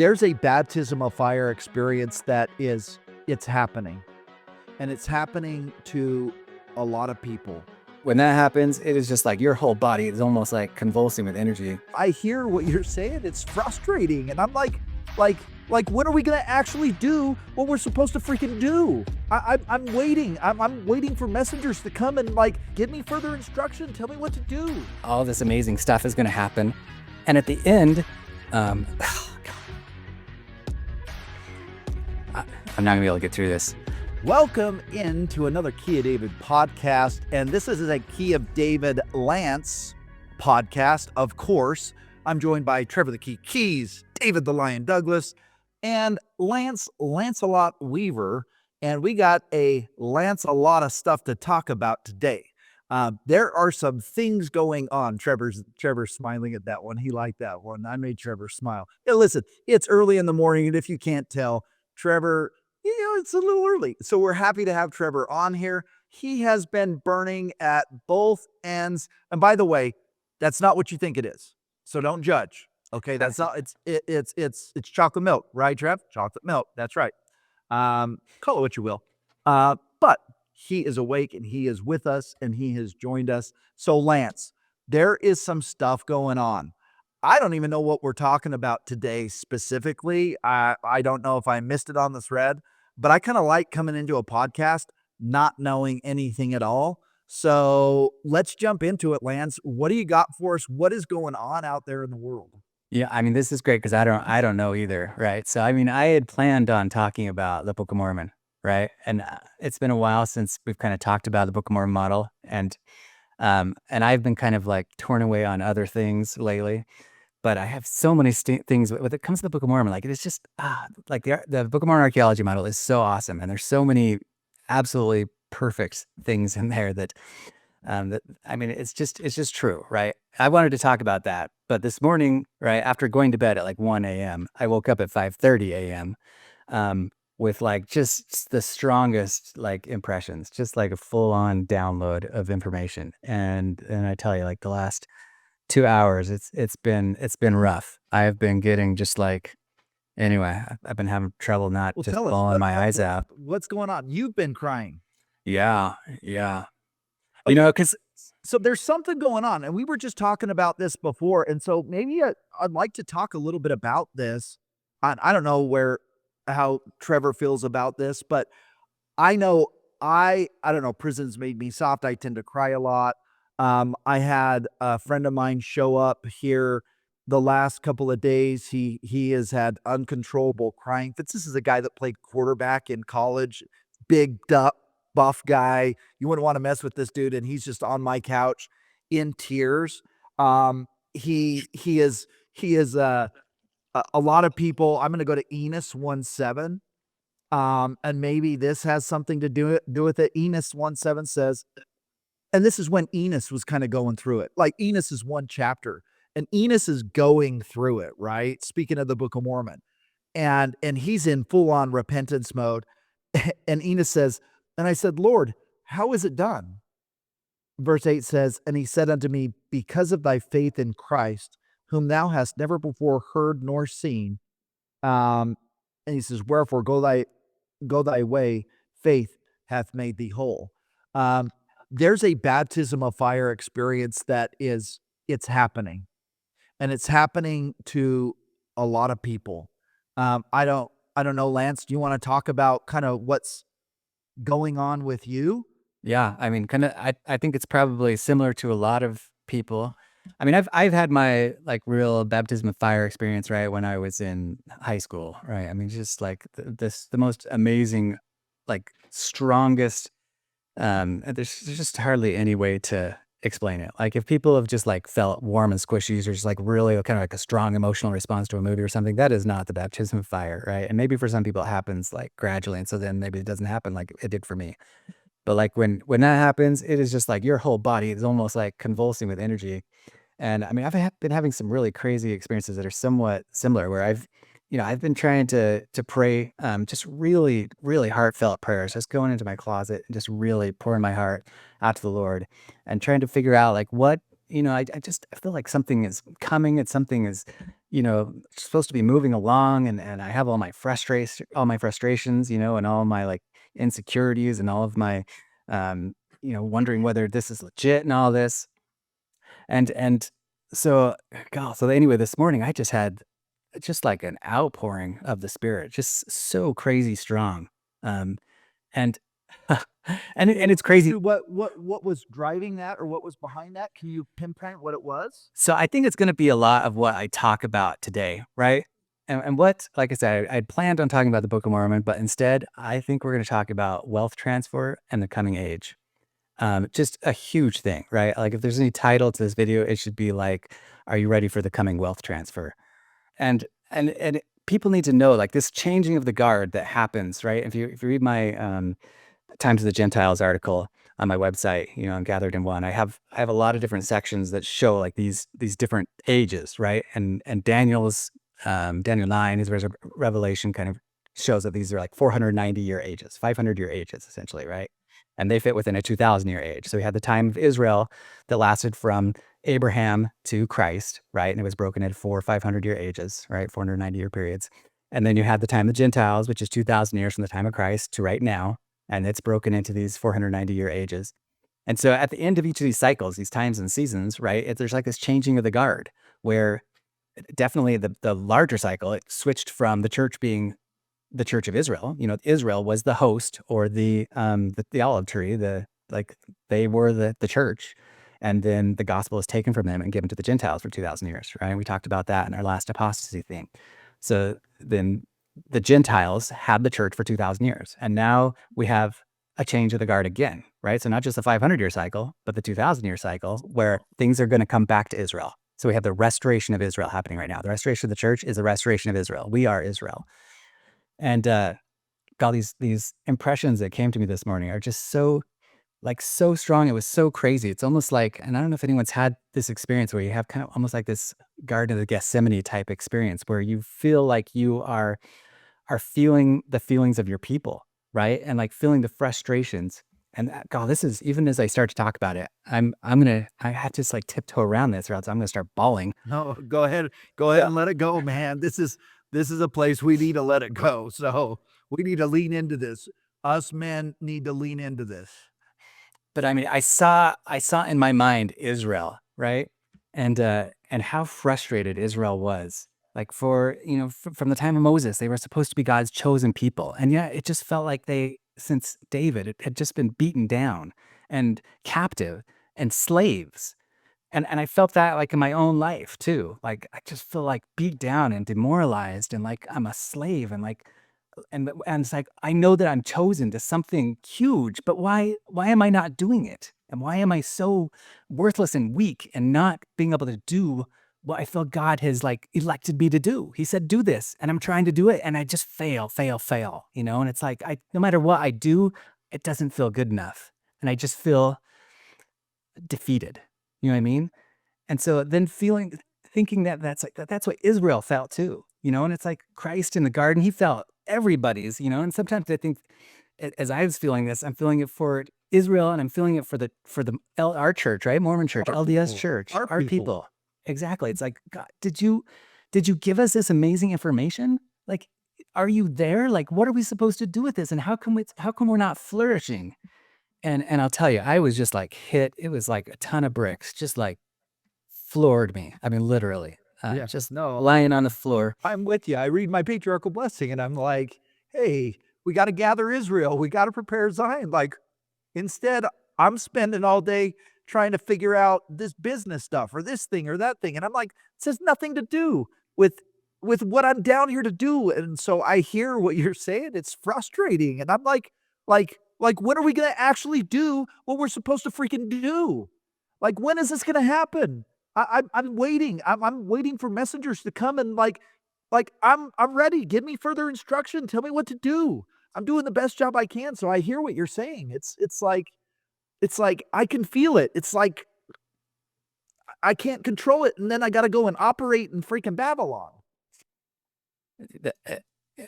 There's a baptism of fire experience it's happening, and it's happening to a lot of people. When that happens, it is just like your whole body is almost like convulsing with energy. I hear what you're saying. It's frustrating, and I'm like, when are we gonna actually do what we're supposed to freaking do? I'm waiting. I'm waiting for messengers to come and give me further instruction. Tell me what to do. All this amazing stuff is going to happen. And at the end, I'm not going to be able to get through this. Welcome into another Key of David podcast, and this is a Key of David Lance podcast. Of course, I'm joined by Trevor the Key Keys, David the Lion Douglas, and Lance Lancelot Weaver, and we got a lot of stuff to talk about today. There are some things going on. Trevor's smiling at that one. He liked that one. I made Trevor smile. Hey, listen, it's early in the morning, and if you can't tell, Trevor, it's a little early. So we're happy to have Trevor on here. He has been burning at both ends. And by the way, that's not what you think it is. So don't judge. Okay, that's not. It's chocolate milk, right, Trev? Chocolate milk. That's right. Call it what you will. But he is awake and he is with us and he has joined us. So Lance, there is some stuff going on. I don't even know what we're talking about today specifically. I don't know if I missed it on the thread, but I kind of like coming into a podcast not knowing anything at all. So let's jump into it, Lance. What do you got for us? What is going on out there in the world? Yeah, I mean, this is great because I don't know either, right? So, I mean, I had planned on talking about the Book of Mormon, right? And it's been a while since we've kind of talked about the Book of Mormon model, and I've been kind of like torn away on other things lately. But I have so many things when it comes to the Book of Mormon. Like it's just like the Book of Mormon archaeology model is so awesome, and there's so many absolutely perfect things in there that I mean, it's just true, right? I wanted to talk about that, but this morning, right after going to bed at like 1 a.m., I woke up at 5:30 a.m. With like just the strongest like impressions, just like a full-on download of information, and I tell you, like the last 2 hours, it's been rough. I've been getting just like anyway. I've been having trouble not Well, just tell us bawling my eyes out. what's going on. You've been crying. Yeah. You Okay, know, because so there's something going on, and we were just talking about this before, and so maybe I'd like to talk a little bit about this. I don't know how Trevor feels about this, but I know I don't know. Prison's made me soft. I tend to cry a lot. I had a friend of mine show up here the last couple of days. He has had uncontrollable crying fits. This is a guy that played quarterback in college, big buff guy. You wouldn't want to mess with this dude, and he's just on my couch in tears. He is a lot of people. I'm going to go to Enos 1:7. And maybe this has something to do with it. Enos 1:7 says, and this is when Enos was kind of going through it. Like Enos is one chapter, and Enos is going through it, right? Speaking of the Book of Mormon, and he's in full on repentance mode. And Enos says, and I said, Lord, how is it done? Verse 8 says, and he said unto me, because of thy faith in Christ, whom thou hast never before heard nor seen. And he says, wherefore go thy way, faith hath made thee whole. There's a baptism of fire experience it's happening, and it's happening to a lot of people. I don't know, Lance, do you want to talk about kind of what's going on with you? yeah, I mean, kind of. I think it's probably similar to a lot of people. I mean, I've had my like real baptism of fire experience right when I was in high school, right? I mean, just like the most amazing, like strongest. There's just hardly any way to explain it. Like if people have just like felt warm and squishy, or just like really kind of like a strong emotional response to a movie or something, that is not the baptism of fire, right? And maybe for some people it happens like gradually, and so then maybe it doesn't happen like it did for me. But like when that happens, it is just like your whole body is almost like convulsing with energy. And I mean, been having some really crazy experiences that are somewhat similar, where I've been trying to pray, just really, really heartfelt prayers, just going into my closet and just really pouring my heart out to the Lord, and trying to figure out like what, I feel like something is coming, and something is supposed to be moving along, and I have all my frustrations, and all my like insecurities and all of my, wondering whether this is legit and all this. And so, God, so anyway, this morning I just had just like an outpouring of the Spirit, just so crazy strong. Um, and and it's crazy. Dude, what was driving that, or what was behind that? Can you pinpoint what it was? So I think it's going to be a lot of what I talk about today, right? And what, like I said, I'd planned on talking about the Book of Mormon, but instead, I think we're going to talk about wealth transfer and the coming age. Just a huge thing, right? Like if there's any title to this video, it should be like, "Are you ready for the coming wealth transfer?" And people need to know like this changing of the guard that happens, right? If you read my Times of the Gentiles article on my website, I'm gathered in one. I have a lot of different sections that show like these different ages, right? And Daniel 9, his revelation kind of shows that these are like 490-year ages, 500-year ages, essentially, right? And they fit within a 2,000-year age. So we had the time of Israel that lasted from Abraham to Christ, right? And it was broken into 500-year ages, right? 490-year periods. And then you had the time of the Gentiles, which is 2,000 years from the time of Christ to right now, and it's broken into these 490-year ages. And so at the end of each of these cycles, these times and seasons, right, there's like this changing of the guard where definitely the larger cycle, it switched from the church being the Church of Israel. Israel was the host or the olive tree, they were the church. And then the gospel is taken from them and given to the Gentiles for 2,000 years, right? We talked about that in our last apostasy theme. So then the Gentiles had the church for 2,000 years. And now we have a change of the guard again, right? So not just the 500-year cycle, but the 2,000-year cycle where things are going to come back to Israel. So we have the restoration of Israel happening right now. The restoration of the church is the restoration of Israel. We are Israel. And God, these impressions that came to me this morning are just so strong. It was so crazy. It's almost like, and I don't know if anyone's had this experience where you have kind of almost like this Garden of the Gethsemane type experience where you feel like you are feeling the feelings of your people, right? And like feeling the frustrations. And God, this is, even as I start to talk about it, I have to just like tiptoe around this or else I'm gonna start bawling. No, go ahead. Go ahead and let it go, man. This is a place we need to let it go. So we need to lean into this. Us men need to lean into this. But I mean, I saw in my mind Israel, right? And how frustrated Israel was. Like from the time of Moses, they were supposed to be God's chosen people. And yet it just felt like since David, it had just been beaten down and captive and slaves. And I felt that like in my own life too. Like I just feel like beat down and demoralized and like I'm a slave and like and it's like I know that I'm chosen to something huge, but why am I not doing it? And why am I so worthless and weak and not being able to do what I feel God has like elected me to do? He said, do this, and I'm trying to do it, and I just fail, and it's like no matter what I do, it doesn't feel good enough. And I just feel defeated. You know what I mean? And so then thinking that that's what Israel felt too, and it's like Christ in the garden, he felt everybody's, and sometimes I think as I was feeling this, I'm feeling it for Israel and I'm feeling it for our church, right? Mormon church, Our LDS people. church, Our our people. people. Exactly. It's like, God, did you give us this amazing information? Like, are you there? Like, what are we supposed to do with this? And how come we're not flourishing? And I'll tell you, I was just like hit. It was like a ton of bricks, just like floored me. I mean, literally, Yeah. just No, lying on the floor. I'm with you. I read my patriarchal blessing and I'm like, hey, we got to gather Israel. We got to prepare Zion. Like, instead, I'm spending all day trying to figure out this business stuff or this thing or that thing. And I'm like, this has nothing to do with what I'm down here to do. And so I hear what you're saying. It's frustrating. And I'm like, when are we gonna actually do what we're supposed to freaking do? Like, when is this gonna happen? I'm waiting. I'm waiting for messengers to come and I'm ready. Give me further instruction. Tell me what to do. I'm doing the best job I can. So I hear what you're saying. It's like I can feel it. It's like I can't control it, and then I got to go and operate in freaking Babylon. The- uh,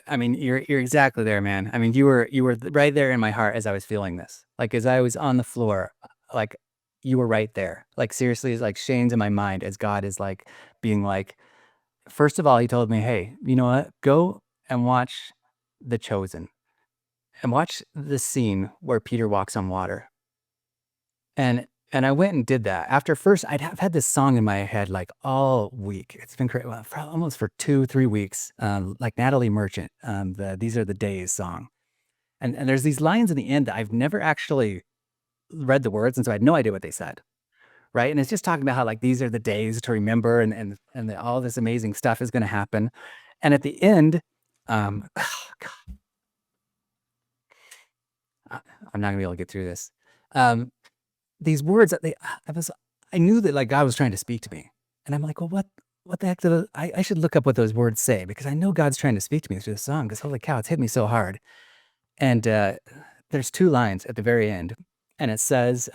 I mean, you're exactly there, man. I mean, you were right there in my heart as I was feeling this. Like as I was on the floor, like you were right there. Like seriously, it's like Shane's in my mind as God is like being like, first of all, he told me, hey, you know what? Go and watch The Chosen and watch the scene where Peter walks on water. And I went and did that. After first, I've had this song in my head like all week. It's been crazy, almost for 2-3 weeks. Like Natalie Merchant, the "These Are the Days" song, and there's these lines in the end that I've never actually read the words, and so I had no idea what they said. Right, and it's just talking about how like these are the days to remember, and that all this amazing stuff is going to happen, and at the end, God, I'm not gonna be able to get through this. Um, these words that I knew that like God was trying to speak to me. And I'm like, well, what the heck I should look up what those words say because I know God's trying to speak to me through the song because holy cow, it's hit me so hard. And there's 2 lines at the very end. And it says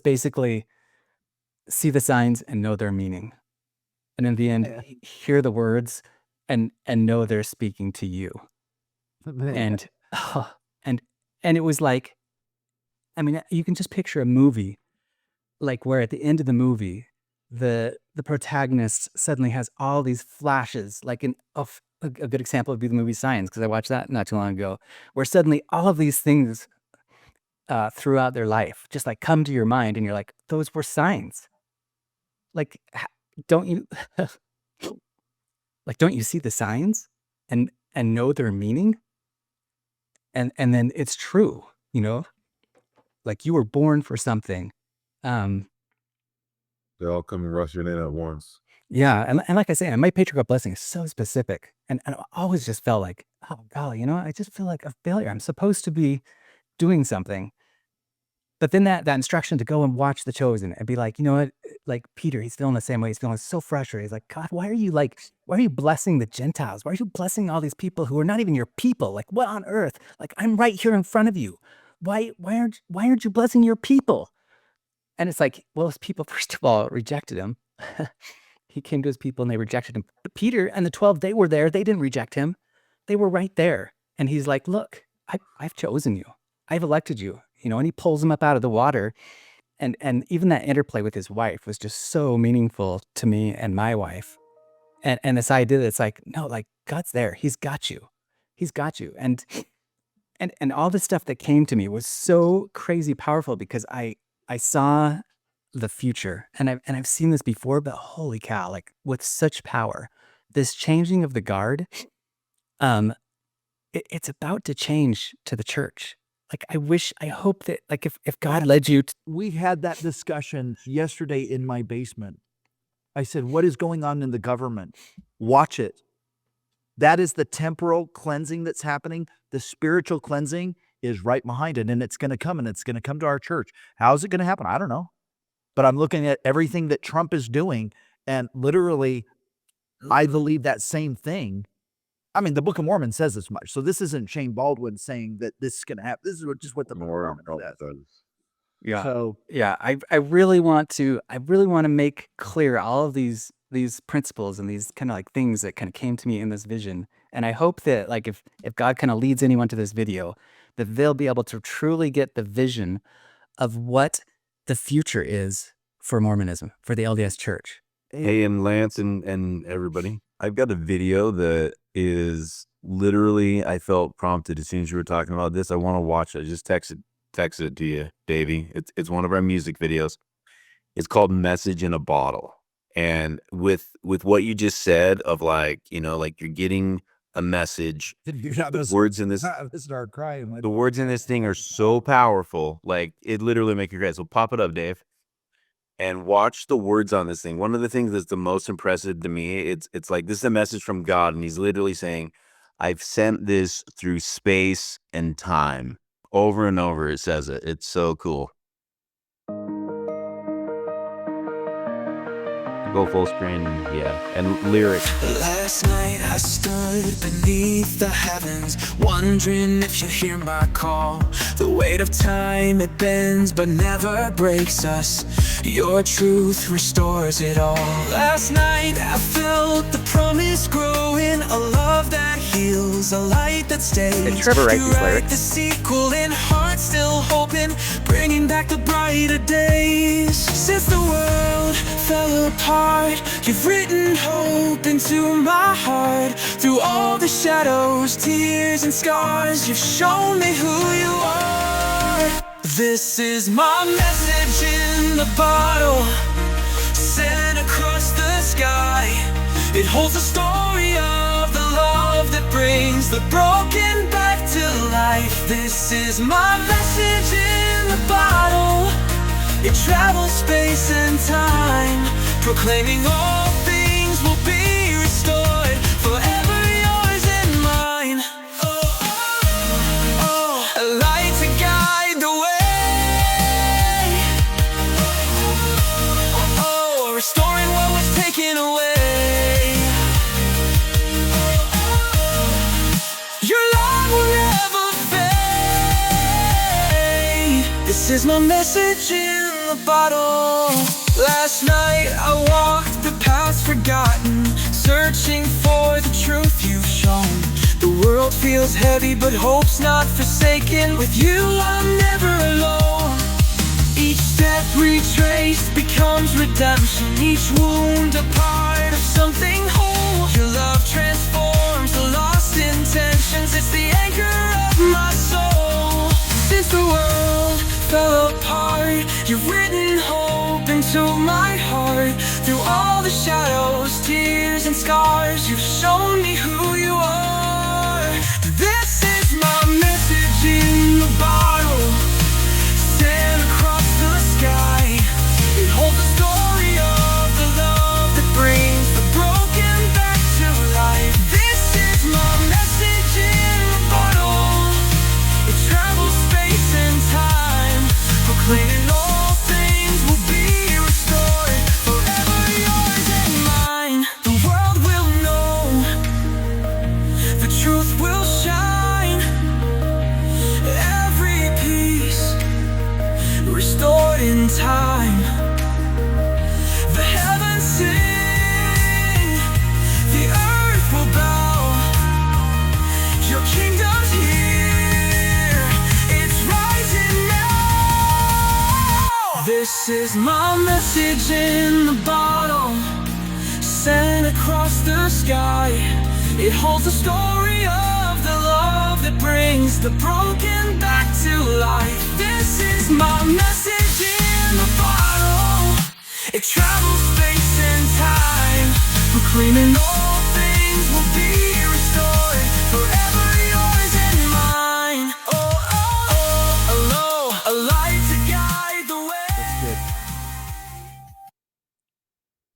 basically, see the signs and know their meaning. And in the end, Yeah. hear the words and know they're speaking to you. And and and it was like, I mean, you can just picture a movie, like where at the end of the movie, the protagonist suddenly has all these flashes, like a good example would be the movie Science, because I watched that not too long ago, where suddenly all of these things throughout their life just like come to your mind, and you're like, those were signs. Like, don't you like don't you see the signs and know their meaning? And then it's true, you know. Like you were born for something. Um, They all come and rushing in at once. yeah, and like I say, my patriarchal blessing is so specific, and I always just felt like, oh golly, you know, I just feel like a failure. I'm supposed to be doing something, but then that instruction to go and watch The Chosen and be like, you know what, like Peter, he's feeling the same way. He's feeling so frustrated. He's like, God, why are you blessing the Gentiles? Why are you blessing all these people who are not even your people? Like, what on earth? Like, I'm right here in front of you. Why aren't you blessing your people? And it's like, well, his people, first of all, rejected him. He came to his people and they rejected him. But Peter and the 12, they were there. They didn't reject him. They were right there. And he's like, look, I've chosen you. I've elected you. You know, and he pulls him up out of the water. And even that interplay with his wife was just so meaningful to me and my wife. And this idea that it's like, no, like God's there. He's got you. He's got you. And all the stuff that came to me was so crazy powerful because I saw the future, and I've seen this before, but holy cow, like with such power, this changing of the guard, it's about to change to the church. Like I hope that like if God led you We had that discussion yesterday in my basement. I said, what is going on in the government? Watch it. That is the temporal cleansing that's happening. The spiritual cleansing is right behind it, and it's going to come, and it's going to come to our church. How is it going to happen? I don't know. But I'm looking at everything that Trump is doing, and literally, I believe that same thing. I mean, the Book of Mormon says as much. So this isn't Shane Baldwin saying that this is going to happen. This is just what the Book of More Mormon says. Yeah. So Yeah, I really want to make clear all of these principles and these kind of like things that kind of came to me in this vision. And I hope that like if God kind of leads anyone to this video, that they'll be able to truly get the vision of what the future is for Mormonism, for the LDS Church. Hey, and Lance and everybody, I've got a video that is literally, I felt prompted as soon as you were talking about this. I want to watch it. I just texted it to you, Davey. It's one of our music videos. It's called Message in a Bottle. And with what you just said of like, you know, like you're getting a message. The words in this the words in this thing are so powerful. Like it literally make you cry. So pop it up, Dave, and watch the words on this thing. One of the things that's the most impressive to me, it's like this is a message from God, and he's literally saying, I've sent this through space and time. Over and over it says it. It's so cool. Go full screen, yeah, and lyrics. Last night I stood beneath the heavens, wondering if you hear my call. The weight of time, it bends but never breaks us. Your truth restores it all. Last night I felt the promise growing, a love that heals, a light that stays. Did Trevor write these lyrics? The sequel in heart still hoping, bringing back the brighter days. Since the world fell apart, you've written hope into my heart. Through all the shadows, tears and scars, you've shown me who you are. This is my message in the bottle, sent across the sky. It holds the story of the love that brings the broken back to life. This is my message in the bottle. It travels space and time, proclaiming all things will be restored, forever yours and mine. Oh, oh, oh, a light to guide the way. Oh, oh, restoring what was taken away. Oh, oh, your love will never fade. This is my message in the bottle. Last night I walked the path forgotten, searching for the truth you've shown. The world feels heavy, but hope's not forsaken. With you I'm never alone. Each step retraced becomes redemption, each wound a part of something whole. Your love transforms the lost intentions, it's the anchor of my soul. Since the world fell apart, you've written hope into my heart. Through all the shadows, tears and scars, you've shown me who you are. This is my message in the bottle, sent across the sky. It holds the story of the love that brings the broken back to life. This is my message in the bottle. It travels space and time, proclaiming all things will be restored, forever yours and mine. The world will know, the truth will shine, every piece restored in time. The heavens sing, the earth will bow. Your kingdom's here, it's rising now. This is my message in the bottle, sent across the sky. It holds the story of the love that brings the broken back to life. This is my message in the bottle. It travels space and time, proclaiming all things will be restored, forever yours and mine. Oh, oh, oh, a light to guide the way.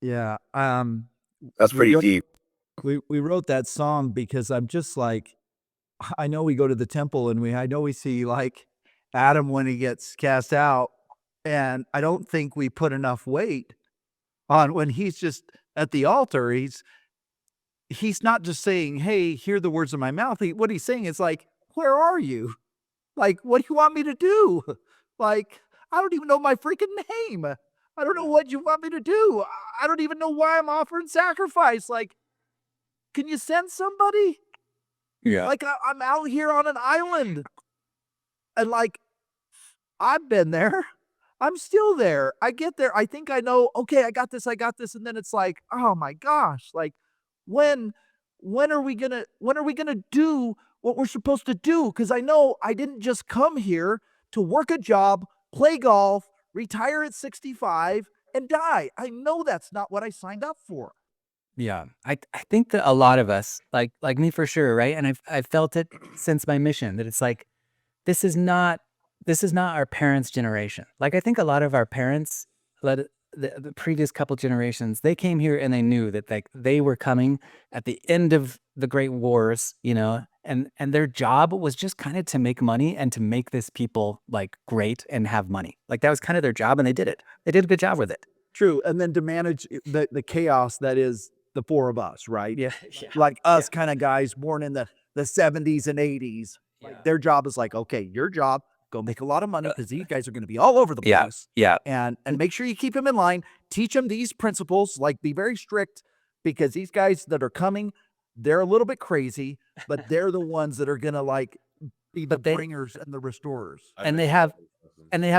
Yeah. That's We pretty go- deep. We wrote that song because I'm just like, I know we go to the temple and I know we see like Adam when he gets cast out, and I don't think we put enough weight on when he's just at the altar. He's not just saying, "Hey, hear the words of my mouth." What he's saying is like, "Where are you? Like, what do you want me to do? Like, I don't even know my freaking name. I don't know what you want me to do. I don't even know why I'm offering sacrifice. Like, can you send somebody? Yeah. Like, I'm out here on an island, and like, I've been there. I'm still there. I get there. I think I know, okay, I got this. And then it's like, oh my gosh, like when are we gonna do what we're supposed to do? Because I know I didn't just come here to work a job, play golf, retire at 65, and die. I know that's not what I signed up for. Yeah, I think that a lot of us, like me for sure, right? And I've felt it since my mission that it's like this is not our parents' generation. Like I think a lot of our parents, the previous couple generations, they came here and they knew that like they were coming at the end of the Great Wars, you know, and their job was just kind of to make money and to make this people like great and have money. Like that was kind of their job, and they did it. They did a good job with it. True. And then to manage the chaos that is the four of us, right? Yeah. Like us kind of guys born in the 70s and 80s. Like their job is like, okay, your job, go make a lot of money because these guys are going to be all over the place. Yeah. And make sure you keep them in line. Teach them these principles, like be very strict, because these guys that are coming, they're a little bit crazy, but they're the ones that are going to like Be the But they bringers and the restorers. and they have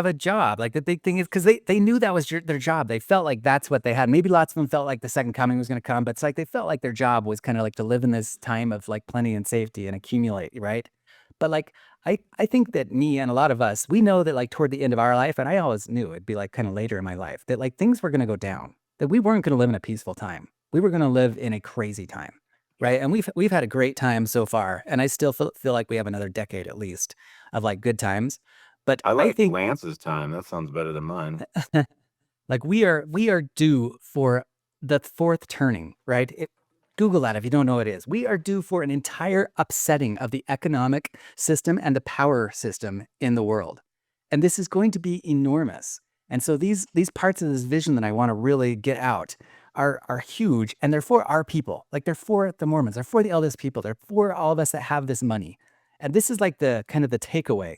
a job. Like the big thing is because they knew that was their job. They felt like that's what they had. Maybe lots of them felt like the second coming was going to come, but it's like they felt like their job was kind of like to live in this time of like plenty and safety and accumulate, right? But like I think that me and a lot of us, we know that like toward the end of our life, and I always knew it'd be like kind of later in my life, that like things were going to go down, that we weren't going to live in a peaceful time. We were going to live in a crazy time, right? And we've had a great time so far, and I still feel like we have another decade at least of like good times. But I I like think Lance's time. That sounds better than mine. like we are due for the fourth turning, right? Google that if you don't know what it is. We are due for an entire upsetting of the economic system and the power system in the world. And this is going to be enormous. And so these parts of this vision that I want to really get out are huge, and they're for our people. Like they're for the Mormons, they're for the LDS people, they're for all of us that have this money. And this is like the kind of the takeaway.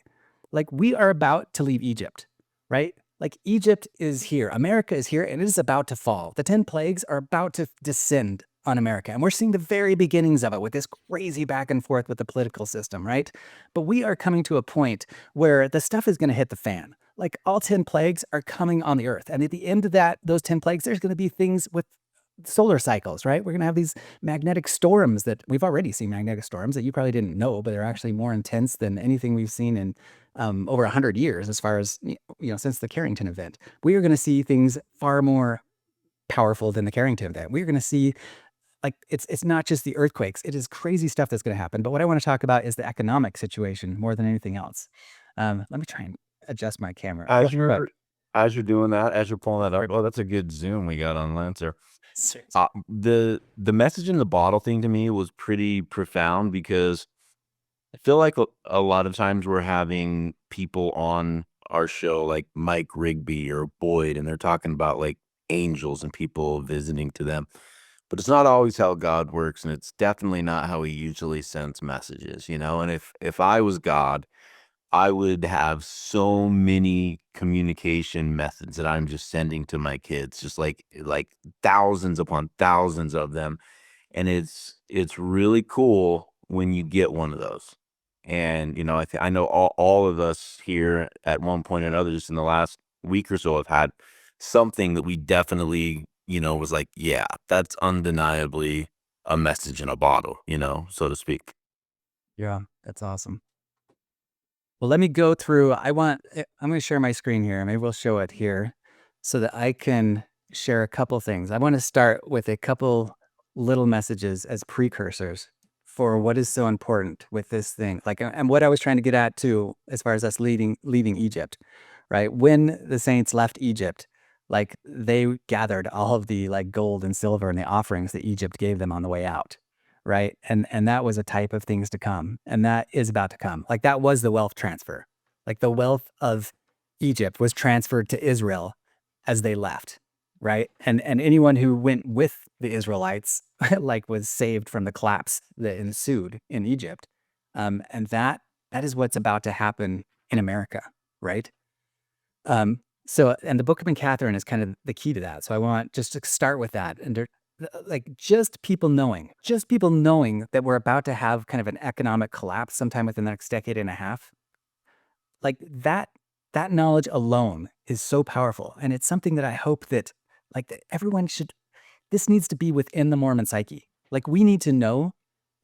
Like we are about to leave Egypt, right? Like Egypt is here, America is here, and it is about to fall. The 10 plagues are about to descend on America. And we're seeing the very beginnings of it with this crazy back and forth with the political system, right? But we are coming to a point where the stuff is going to hit the fan. Like all 10 plagues are coming on the earth. And at the end of those 10 plagues, there's going to be things with solar cycles, right? We're going to have these magnetic storms that we've already seen magnetic storms that you probably didn't know, but they're actually more intense than anything we've seen in over 100 years, as far as, since the Carrington event. We are going to see things far more powerful than the Carrington event. We're going to see like it's not just the earthquakes, it is crazy stuff that's going to happen. But what I want to talk about is the economic situation more than anything else. Let me try and adjust my camera. As you're doing that, as you're pulling that up, oh, that's a good zoom we got on Lancer. The message in the bottle thing to me was pretty profound, because I feel like a lot of times we're having people on our show like Mike Rigby or Boyd, and they're talking about like angels and people visiting to them. But it's not always how God works, and it's definitely not how he usually sends messages, And if I was God, I would have so many communication methods that I'm just sending to my kids, just like thousands upon thousands of them. And it's really cool when you get one of those. And I know all of us here at one point or another, just in the last week or so, have had something that we definitely was like, yeah, that's undeniably a message in a bottle, so to speak. Yeah, that's awesome. Well, let me go through. I'm going to share my screen here. Maybe we'll show it here so that I can share a couple things. I want to start with a couple little messages as precursors for what is so important with this thing. Like, and what I was trying to get at too, as far as us leaving Egypt, right? When the saints left Egypt, like they gathered all of the like gold and silver and the offerings that Egypt gave them on the way out, right? And that was a type of things to come, and that is about to come. Like that was the wealth transfer. Like the wealth of Egypt was transferred to Israel as they left, right? And anyone who went with the Israelites like was saved from the collapse that ensued in Egypt. And that is what's about to happen in America, right? So, and the Book of Catherine is kind of the key to that. So I want just to start with that. And like just people knowing that we're about to have kind of an economic collapse sometime within the next decade and a half. Like that knowledge alone is so powerful. And it's something that I hope that everyone this needs to be within the Mormon psyche. Like we need to know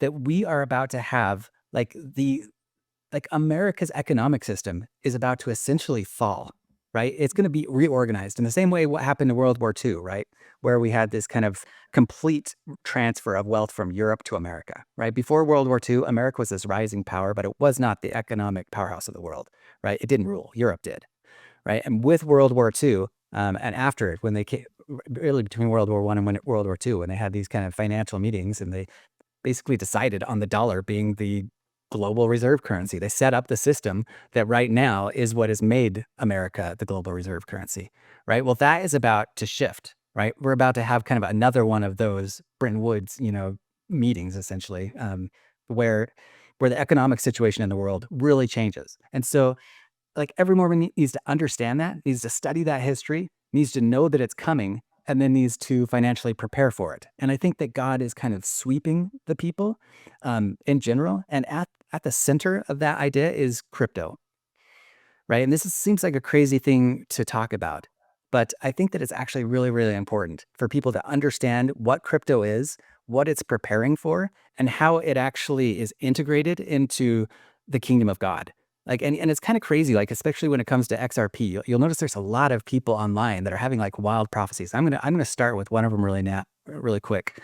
that we are about to have America's economic system is about to essentially fall, right? It's going to be reorganized in the same way what happened in World War II, right? Where we had this kind of complete transfer of wealth from Europe to America, right? Before World War II, America was this rising power, but it was not the economic powerhouse of the world, right? It didn't rule. Europe did, right? And with World War II, and after it, when they came, really between World War I and World War II, when they had these kind of financial meetings, and they basically decided on the dollar being the global reserve currency. They set up the system that right now is what has made America the global reserve currency, right? Well, that is about to shift, right? We're about to have kind of another one of those Bretton Woods, meetings essentially, where the economic situation in the world really changes. And so like every Mormon needs to understand that, needs to study that history, needs to know that it's coming, and then needs to financially prepare for it. And I think that God is kind of sweeping the people in general. And at the center of that idea is crypto, right? And seems like a crazy thing to talk about, but I think that it's actually really, really important for people to understand what crypto is, what it's preparing for, and how it actually is integrated into the kingdom of God. Like, and it's kind of crazy, like, especially when it comes to XRP, you'll notice there's a lot of people online that are having like wild prophecies. I'm gonna start with one of them really quick,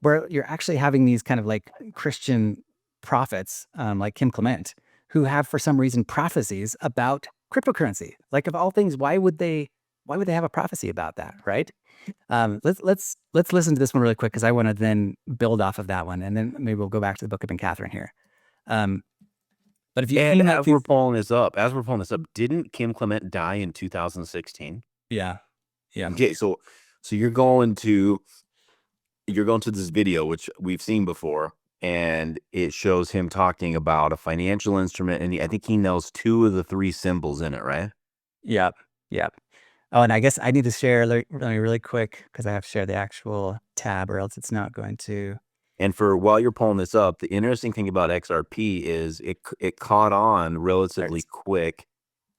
where you're actually having these kind of like Christian prophets, like Kim Clement, who have for some reason prophecies about cryptocurrency. Like, of all things, why would they have a prophecy about that, right? Let's listen to this one really quick because I want to then build off of that one, and then maybe we'll go back to the Book of Catherine here. But if you And came up as we're pulling this up, didn't Kim Clement die in 2016? yeah. Okay, so you're going to this video, which we've seen before, and it shows him talking about a financial instrument, and I think he knows 2 of the 3 symbols in it, right? Yep. Oh, and I guess I need to share really quick because I have to share the actual tab, or else it's not going to. And while you're pulling this up, the interesting thing about XRP is it caught on relatively quick,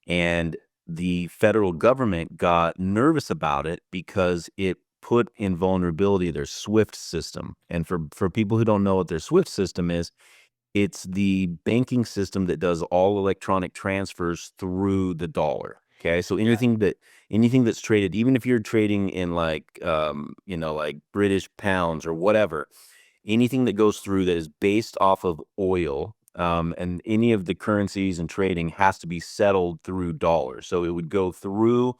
and the federal government got nervous about it because it put in vulnerability their SWIFT system. And for people who don't know what their SWIFT system is, it's the banking system that does all electronic transfers through the dollar. Okay, so anything that's traded, even if you're trading in like like British pounds or whatever, anything that goes through that is based off of oil, and any of the currencies and trading has to be settled through dollars. So it would go through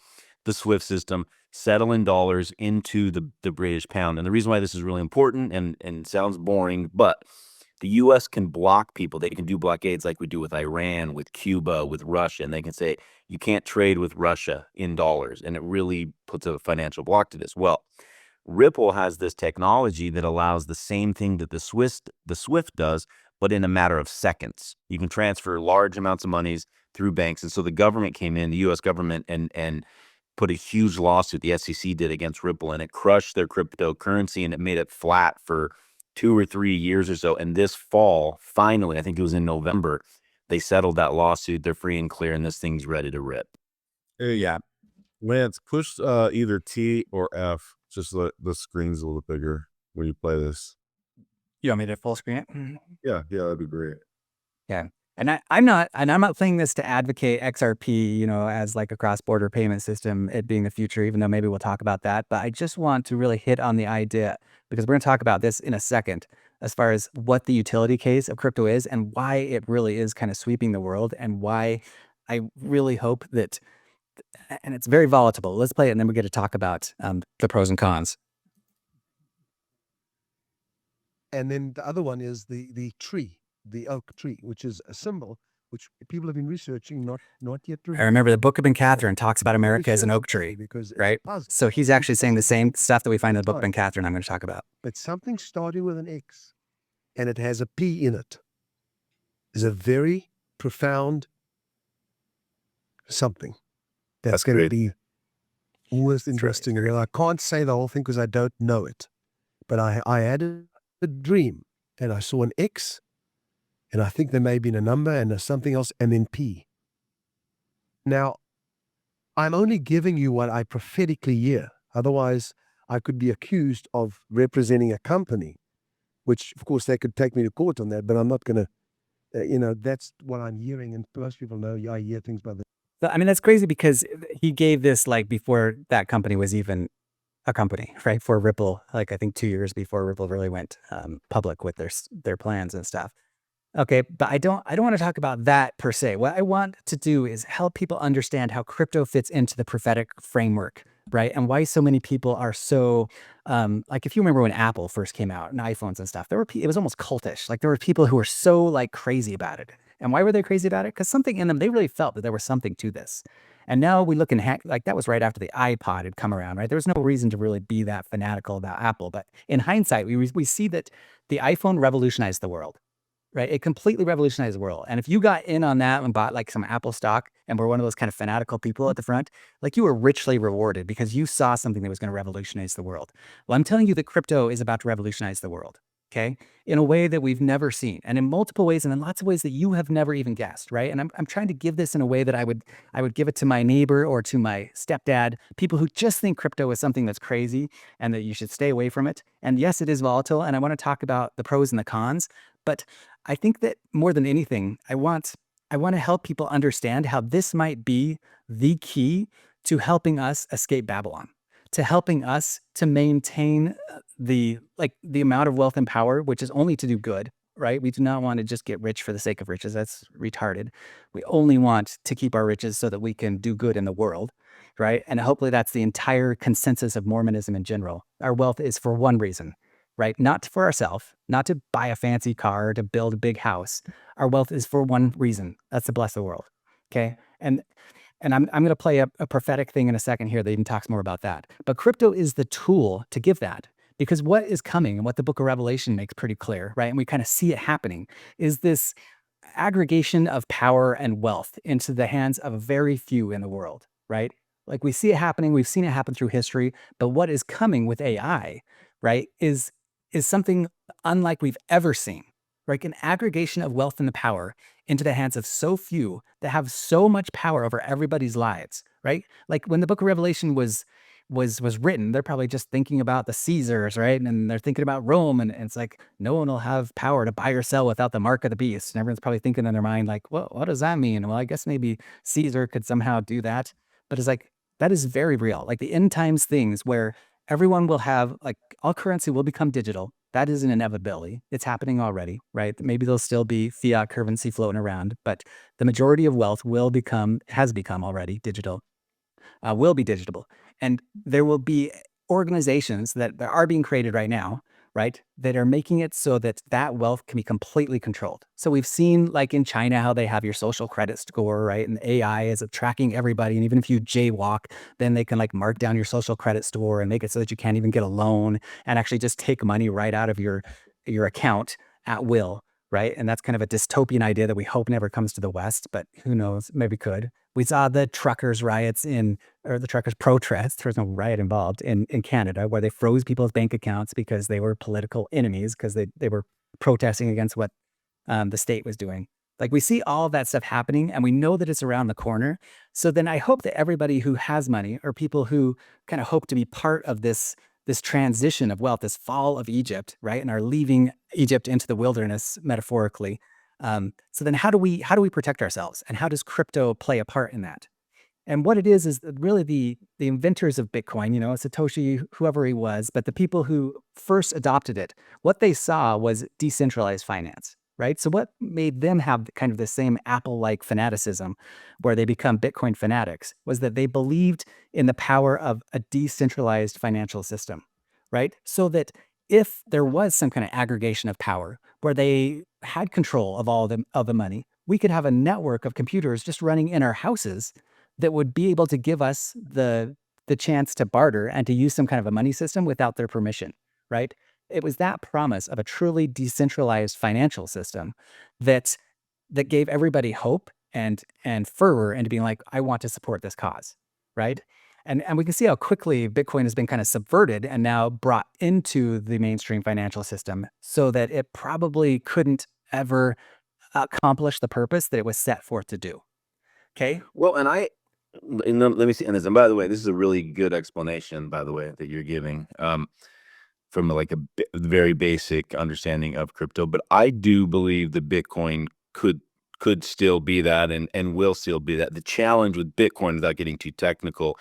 the SWIFT system, settle in dollars into the British pound. And the reason why this is really important and sounds boring, but the U.S. can block people. They can do blockades like we do with Iran, with Cuba, with Russia, and they can say, you can't trade with Russia in dollars. And it really puts a financial block to this. Well, Ripple has this technology that allows the same thing that the SWIFT does, but in a matter of seconds. You can transfer large amounts of monies through banks. And so the government came in, the U.S. government, and put a huge lawsuit, the SEC did, against Ripple, and it crushed their cryptocurrency, and it made it flat for 2 or 3 years or so. And this fall, finally, I think it was in November, they settled that lawsuit. They're free and clear, and this thing's ready to rip. Hey, Lance, push either T or F. Just let the screen's a little bigger when you play this. You want me to full screen it? Yeah, that'd be great. Yeah. And I'm not saying this to advocate XRP, as like a cross-border payment system, it being the future, even though maybe we'll talk about that. But I just want to really hit on the idea, because we're going to talk about this in a second, as far as what the utility case of crypto is and why it really is kind of sweeping the world, and why I really hope that, and it's very volatile. Let's play it, and then we get to talk about the pros and cons. And then the other one is the tree, the oak tree, which is a symbol which people have been researching, not yet. I remember the Book of Catherine talks about America as an oak tree, right? So he's actually saying the same stuff that we find in the Book of Catherine I'm going to talk about. But something starting with an X and it has a P in it is a very profound something that's going to be always interesting. I can't say the whole thing because I don't know it, but I had a dream and I saw an X, and I think there may have been a number and there's something else, and then P. Now, I'm only giving you what I prophetically hear. Otherwise, I could be accused of representing a company, which, of course, they could take me to court on that, but I'm not going to, that's what I'm hearing. And most people know I hear things by the. I mean, that's crazy because he gave this like before that company was even a company, right? For Ripple, like I think 2 years before Ripple really went public with their plans and stuff. Okay, but I don't want to talk about that per se. What I want to do is help people understand how crypto fits into the prophetic framework, right? And why so many people are so, like if you remember when Apple first came out and iPhones and stuff, it was almost cultish. Like there were people who were so like crazy about it. And why were they crazy about it? Because something in them, they really felt that there was something to this. And now we look and like that was right after the iPod had come around, right? There was no reason to really be that fanatical about Apple. But in hindsight, we see that the iPhone revolutionized the world. Right? It completely revolutionized the world. And if you got in on that and bought like some Apple stock and were one of those kind of fanatical people at the front, like you were richly rewarded because you saw something that was going to revolutionize the world. Well, I'm telling you that crypto is about to revolutionize the world. okay, in a way that we've never seen, and in multiple ways, and in lots of ways that you have never even guessed, right? And I'm trying to give this in a way that I would give it to my neighbor or to my stepdad, people who just think crypto is something that's crazy and that you should stay away from it. And yes, it is volatile, and I want to talk about the pros and the cons, but I think that more than anything, I want to help people understand how this might be the key to helping us escape Babylon, to helping us to maintain the amount of wealth and power, which is only to do good, right? We do not want to just get rich for the sake of riches. That's retarded. We only want to keep our riches so that we can do good in the world, right? And hopefully that's the entire consensus of Mormonism in general. Our wealth is for one reason, right? Not for ourselves, not to buy a fancy car, to build a big house. Our wealth is for one reason. That's to bless the world. Okay. And I'm going to play a prophetic thing in a second here that even talks more about that. But crypto is the tool to give that, because what is coming and what the book of Revelation makes pretty clear, right? And we kind of see it happening, is this aggregation of power and wealth into the hands of a very few in the world, right? Like we see it happening, we've seen it happen through history, but what is coming with AI, right, is something unlike we've ever seen, right? An aggregation of wealth and the power into the hands of so few that have so much power over everybody's lives, right? Like when the book of Revelation was written, they're probably just thinking about the Caesars, right? And they're thinking about Rome, and it's like no one will have power to buy or sell without the mark of the beast. And everyone's probably thinking in their mind, like, well, what does that mean? Well, I guess maybe Caesar could somehow do that. But it's like that is very real. Like the end times things where everyone will have, like, all currency will become digital. That is an inevitability. It's happening already, right? Maybe there'll still be fiat currency floating around, but the majority of wealth has become already digital, will be digital. And there will be organizations that are being created right now, right, that are making it so that that wealth can be completely controlled. So we've seen, like in China, how they have your social credit score, right? And AI is tracking everybody. And even if you jaywalk, then they can like mark down your social credit score and make it so that you can't even get a loan and actually just take money right out of your account at will, right? And that's kind of a dystopian idea that we hope never comes to the West, but who knows, maybe could. We saw the truckers riots or the truckers protests, there was no riot involved, in Canada, where they froze people's bank accounts because they were political enemies, because they were protesting against what the state was doing. Like we see all of that stuff happening and we know that it's around the corner. So then I hope that everybody who has money, or people who kind of hope to be part of this transition of wealth, this fall of Egypt, right, and are leaving Egypt into the wilderness metaphorically. So then how do we protect ourselves, and how does crypto play a part in that? And what it is really the inventors of Bitcoin, Satoshi, whoever he was, but the people who first adopted it, what they saw was decentralized finance, right? So what made them have kind of the same Apple-like fanaticism where they become Bitcoin fanatics was that they believed in the power of a decentralized financial system, right? So that if there was some kind of aggregation of power where they had control of all of the money, we could have a network of computers just running in our houses that would be able to give us the chance to barter and to use some kind of a money system without their permission, right? It was that promise of a truly decentralized financial system that gave everybody hope and fervor into being like, I want to support this cause, right? And we can see how quickly Bitcoin has been kind of subverted and now brought into the mainstream financial system so that it probably couldn't ever accomplish the purpose that it was set forth to do. Okay. Well, and let me see. And by the way, this is a really good explanation, by the way, that you're giving, from like a very basic understanding of crypto. But I do believe that Bitcoin could still be that, and will still be that. The challenge with Bitcoin, without getting too technical,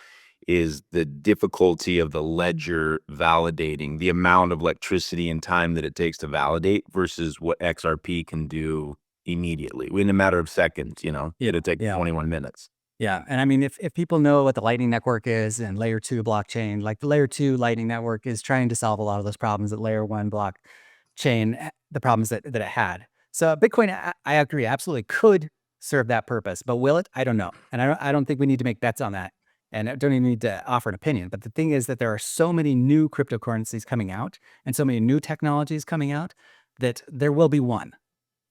is the difficulty of the ledger validating, the amount of electricity and time that it takes to validate versus what XRP can do immediately in a matter of seconds. It'll take 21 minutes. Yeah. And I mean, if people know what the Lightning Network is and layer 2 blockchain, like the layer 2 Lightning Network is trying to solve a lot of those problems that layer 1 blockchain, the problems that it had. So Bitcoin, I agree, absolutely could serve that purpose, but will it? I don't know. And I don't think we need to make bets on that. And I don't even need to offer an opinion. But the thing is that there are so many new cryptocurrencies coming out and so many new technologies coming out that there will be one,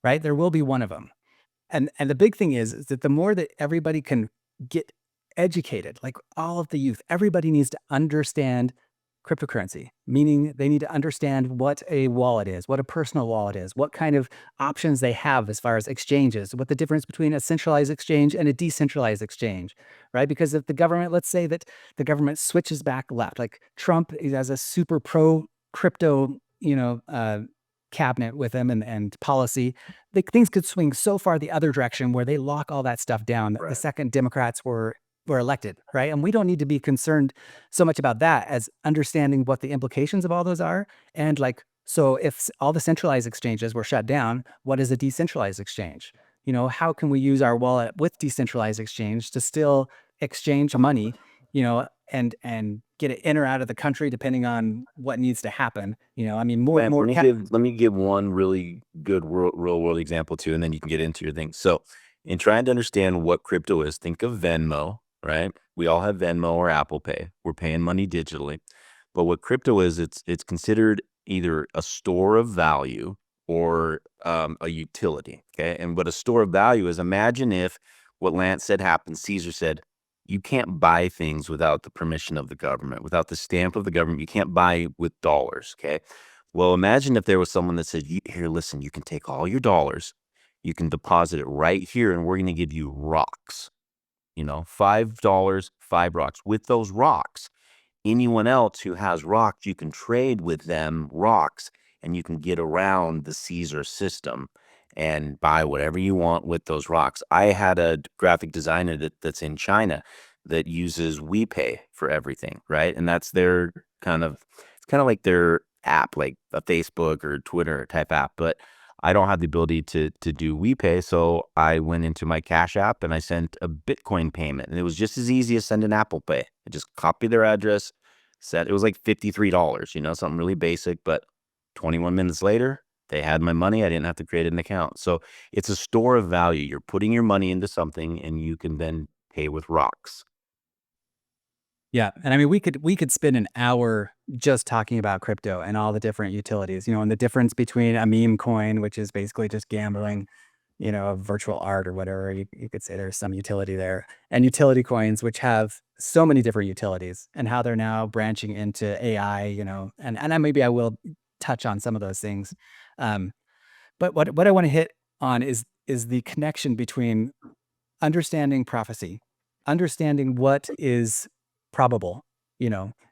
right? There will be one of them. And the big thing is that the more that everybody can get educated, like all of the youth, everybody needs to understand cryptocurrency, meaning they need to understand what a wallet is, what a personal wallet is, what kind of options they have as far as exchanges, what the difference between a centralized exchange and a decentralized exchange, right? Because if the government, let's say that the government switches back left, like Trump has a super pro crypto, cabinet with him and policy, things could swing so far the other direction where they lock all that stuff down the Right. second Democrats were elected, right? And we don't need to be concerned so much about that as understanding what the implications of all those are. And like, so if all the centralized exchanges were shut down, what is a decentralized exchange? How can we use our wallet with decentralized exchange to still exchange money, and get it in or out of the country depending on what needs to happen. I mean, more Let more. me give one really good real world example too, and then you can get into your thing. So, in trying to understand what crypto is, think of Venmo, right? We all have Venmo or Apple Pay. We're paying money digitally, but what crypto is, it's considered either a store of value or a utility. Okay, and what a store of value is, imagine if what Lance said happened. Caesar said, you can't buy things without the permission of the government, without the stamp of the government. You can't buy with dollars. Okay. Well, imagine if there was someone that said, here, listen, you can take all your dollars, you can deposit it right here, and we're going to give you rocks. $5, 5 rocks. With those rocks, anyone else who has rocks, you can trade with them rocks, and you can get around the Caesar system and buy whatever you want with those rocks. I had a graphic designer that's in China that uses WePay for everything, right? And that's their it's kind of like their app, like a Facebook or Twitter type app. But I don't have the ability to do WePay, so I went into my Cash App and I sent a Bitcoin payment, and it was just as easy as sending Apple Pay. I just copied their address, it was like $53, something really basic, but 21 minutes later, they had my money. I didn't have to create an account. So it's a store of value. You're putting your money into something, and you can then pay with rocks. Yeah, and I mean, we could spend an hour just talking about crypto and all the different utilities, and the difference between a meme coin, which is basically just gambling, virtual art or whatever. You could say there's some utility there, and utility coins, which have so many different utilities, and how they're now branching into AI, maybe I will touch on some of those things. But what I want to hit on is the connection between understanding prophecy, understanding what is probable,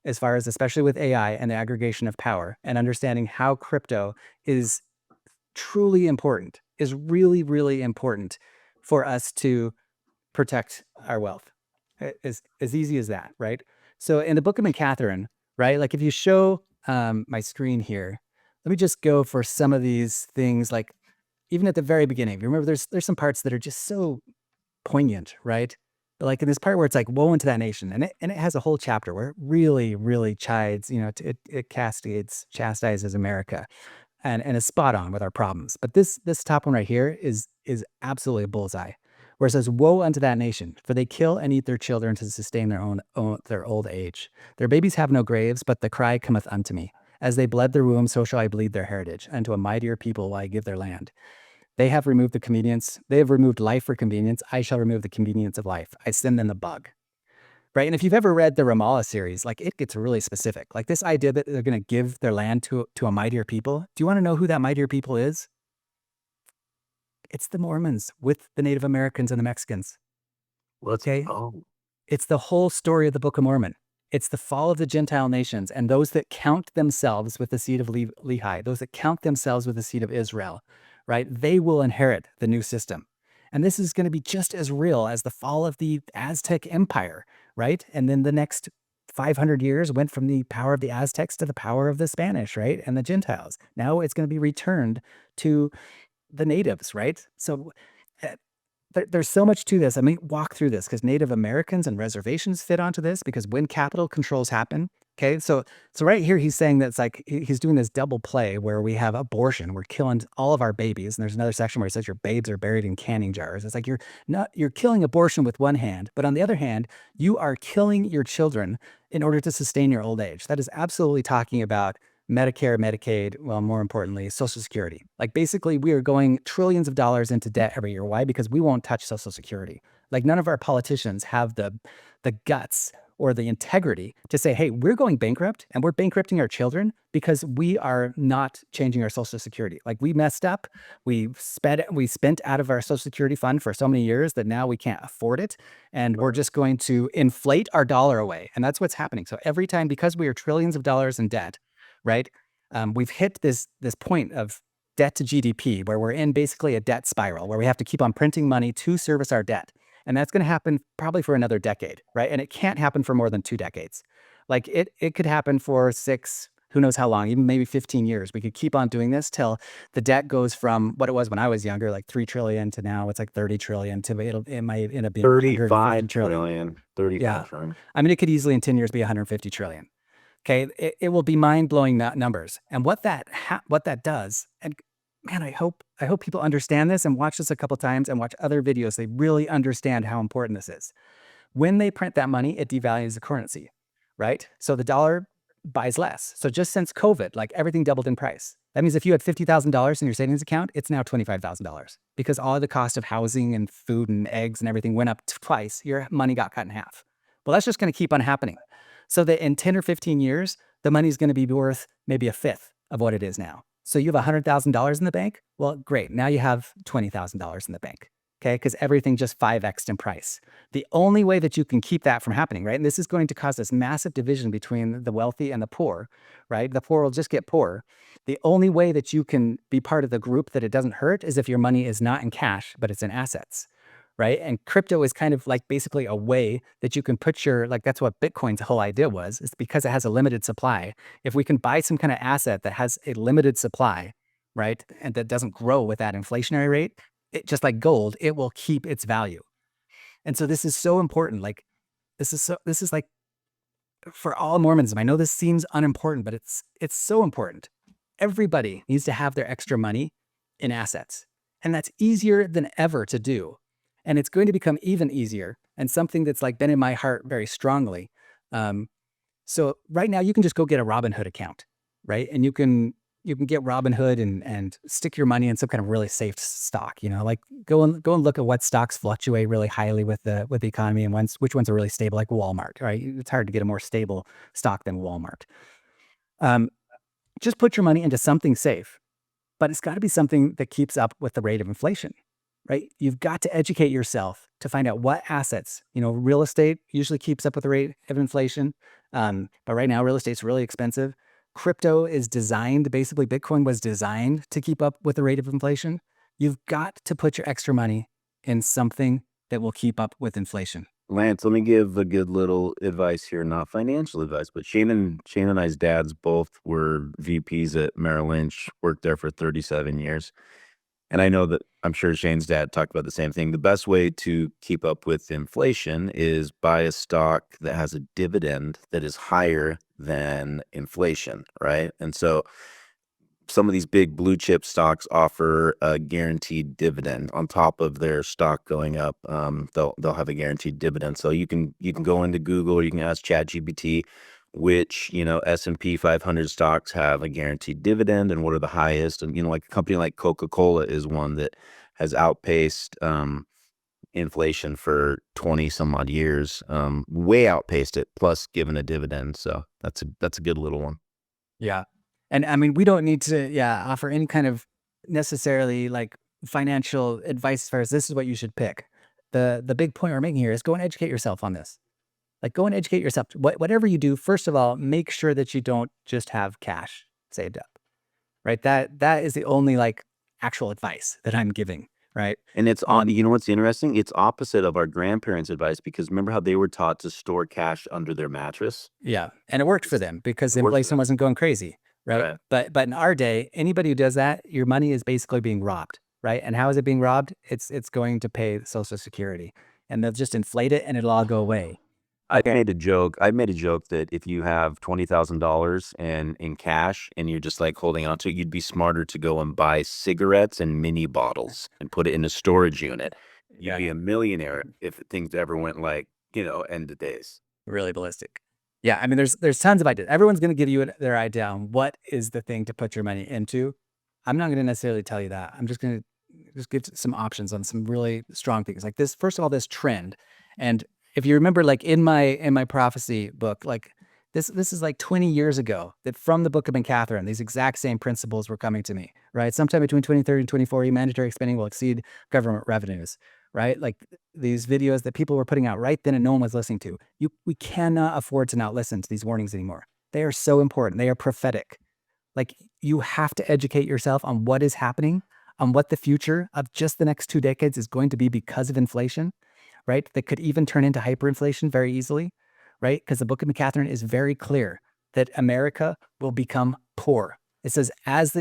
as far as especially with AI and the aggregation of power, and understanding how crypto is truly important, is really, really important for us to protect our wealth. As easy as that, right? So in the Book of Catherine, right? Like if you show my screen here, let me just go for some of these things. Like even at the very beginning, remember there's some parts that are just so poignant, right? Like in this part where it's like, woe unto that nation. And it has a whole chapter where it really, really chides, it chastises America and is spot on with our problems. But this top one right here is absolutely a bullseye, where it says, woe unto that nation, for they kill and eat their children to sustain their old age. Their babies have no graves, but the cry cometh unto me. As they bled their womb, so shall I bleed their heritage. Unto a mightier people will I give their land. They have removed the convenience. They have removed life for convenience. I shall remove the convenience of life. I send them the bug. Right. And if you've ever read the Ramallah series, like it gets really specific. Like this idea that they're going to give their land to a mightier people. Do you want to know who that mightier people is? It's the Mormons with the Native Americans and the Mexicans. Okay. It's the whole story of the Book of Mormon. It's the fall of the Gentile nations and those that count themselves with the seed of Lehi, those that count themselves with the seed of Israel, right? They will inherit the new system. And this is going to be just as real as the fall of the Aztec Empire, right? And then the next 500 years went from the power of the Aztecs to the power of the Spanish, right? And the Gentiles. Now it's going to be returned to the natives, right? So there's so much to this. I mean, walk through this because Native Americans and reservations fit onto this because when capital controls happen, okay? So right here, he's saying that it's like he's doing this double play where we have abortion. We're killing all of our babies. And there's another section where he says your babes are buried in canning jars. It's like you're killing abortion with one hand, but on the other hand, you are killing your children in order to sustain your old age. That is absolutely talking about Medicare, Medicaid, well, more importantly, Social Security. Like basically we are going trillions of dollars into debt every year. Why? Because we won't touch Social Security. Like none of our politicians have the guts or the integrity to say, hey, we're going bankrupt and we're bankrupting our children because we are not changing our Social Security. Like, we messed up, we spent out of our Social Security fund for so many years that now we can't afford it. And we're just going to inflate our dollar away. And that's what's happening. So every time, because we are trillions of dollars in debt, right? We've hit this point of debt to GDP where we're in basically a debt spiral where we have to keep on printing money to service our debt. And that's going to happen probably for another decade, right? And it can't happen for more than 2 decades. Like, it could happen for 6, who knows how long, even maybe 15 years. We could keep on doing this till the debt goes from what it was when I was younger, like 3 trillion, to now it's like 30 trillion, to it might end up being 35 trillion. trillion. 35 Yeah. trillion. I mean, it could easily in 10 years be 150 trillion. Okay, it will be mind-blowing numbers. And what that does, and man, I hope people understand this and watch this a couple times and watch other videos. They really understand how important this is. When they print that money, it devalues the currency, right? So the dollar buys less. So just since COVID, like, everything doubled in price. That means if you had $50,000 in your savings account, it's now $25,000 because all the cost of housing and food and eggs and everything went up twice. Your money got cut in half. Well, that's just going to keep on happening. So that in 10 or 15 years, the money is going to be worth maybe a fifth of what it is now. So you have $100,000 in the bank. Well, great. Now you have $20,000 in the bank. Okay, because everything just 5x'd in price. The only way that you can keep that from happening, right? And this is going to cause this massive division between the wealthy and the poor, right? The poor will just get poorer. The only way that you can be part of the group that it doesn't hurt is if your money is not in cash, but it's in assets, right? And crypto is kind of like basically a way that you can put like, that's what Bitcoin's whole idea was. It's because it has a limited supply. If we can buy some kind of asset that has a limited supply, right, and that doesn't grow with that inflationary rate, it, just like gold, it will keep its value. And so this is so important. Like, this is like for all Mormonism. I know this seems unimportant, but it's so important. Everybody needs to have their extra money in assets. And that's easier than ever to do. And it's going to become even easier, and something that's like been in my heart very strongly. So right now you can just go get a Robinhood account, right? And you can get Robinhood and stick your money in some kind of really safe stock. You know, like go and look at what stocks fluctuate really highly with the economy and which ones are really stable, like Walmart. Right? It's hard to get a more stable stock than Walmart. Just put your money into something safe, but it's got to be something that keeps up with the rate of inflation. Right? You've got to educate yourself to find out what assets. You know, real estate usually keeps up with the rate of inflation, but right now real estate's really expensive. Crypto is designed, basically Bitcoin was designed to keep up with the rate of inflation. You've got to put your extra money in something that will keep up with inflation. Lance, let me give a good little advice here, not financial advice, but Shane and I's dads both were VPs at Merrill Lynch, worked there for 37 years. And I know that I'm sure Shane's dad talked about the same thing. The best way to keep up with inflation is buy a stock that has a dividend that is higher than inflation, right? And so some of these big blue chip stocks offer a guaranteed dividend on top of their stock going up. They'll have a guaranteed dividend. So you can go into Google, or you can ask ChatGPT which, S&P 500 stocks have a guaranteed dividend and what are the highest. And, like a company like Coca-Cola is one that has outpaced inflation for 20 some odd years, way outpaced it, plus given a dividend. So that's a good little one. Yeah. And I mean, we don't need to, offer any kind of necessarily like financial advice as far as this is what you should pick. The big point we're making here is go and educate yourself on this. Like, go and educate yourself. Whatever you do, first of all, make sure that you don't just have cash saved up, right? That is the only like actual advice that I'm giving, right? And it's on, you know what's interesting? It's opposite of our grandparents' advice, because remember how they were taught to store cash under their mattress? Yeah. And it worked for them because It worked for inflation them. wasn't going crazy, right? Right. But in our day, anybody who does that, your money is basically being robbed, right? And how is it being robbed? It's going to pay Social Security, and they'll just inflate it and it'll all go away. I made a joke that if you have $20,000 in cash and you're just like holding on to it, you'd be smarter to go and buy cigarettes and mini bottles and put it in a storage unit. You'd be a millionaire if things ever went like, end of days. Really ballistic. Yeah, I mean, there's tons of ideas. Everyone's going to give you their idea on what is the thing to put your money into. I'm not going to necessarily tell you that. I'm just going to give some options on some really strong things like this. First of all, this trend, and if you remember, like in my prophecy book, like this is like 20 years ago, that from the Book of Catherine, these exact same principles were coming to me, right? Sometime between 2030 and 2040, mandatory spending will exceed government revenues, right? Like these videos that people were putting out right then and no one was listening to. We cannot afford to not listen to these warnings anymore. They are so important. They are prophetic. Like you have to educate yourself on what is happening, on what the future of just the next 2 decades is going to be because of inflation, right? That could even turn into hyperinflation very easily, right? Because the Book of Catherine is very clear that America will become poor. It says, as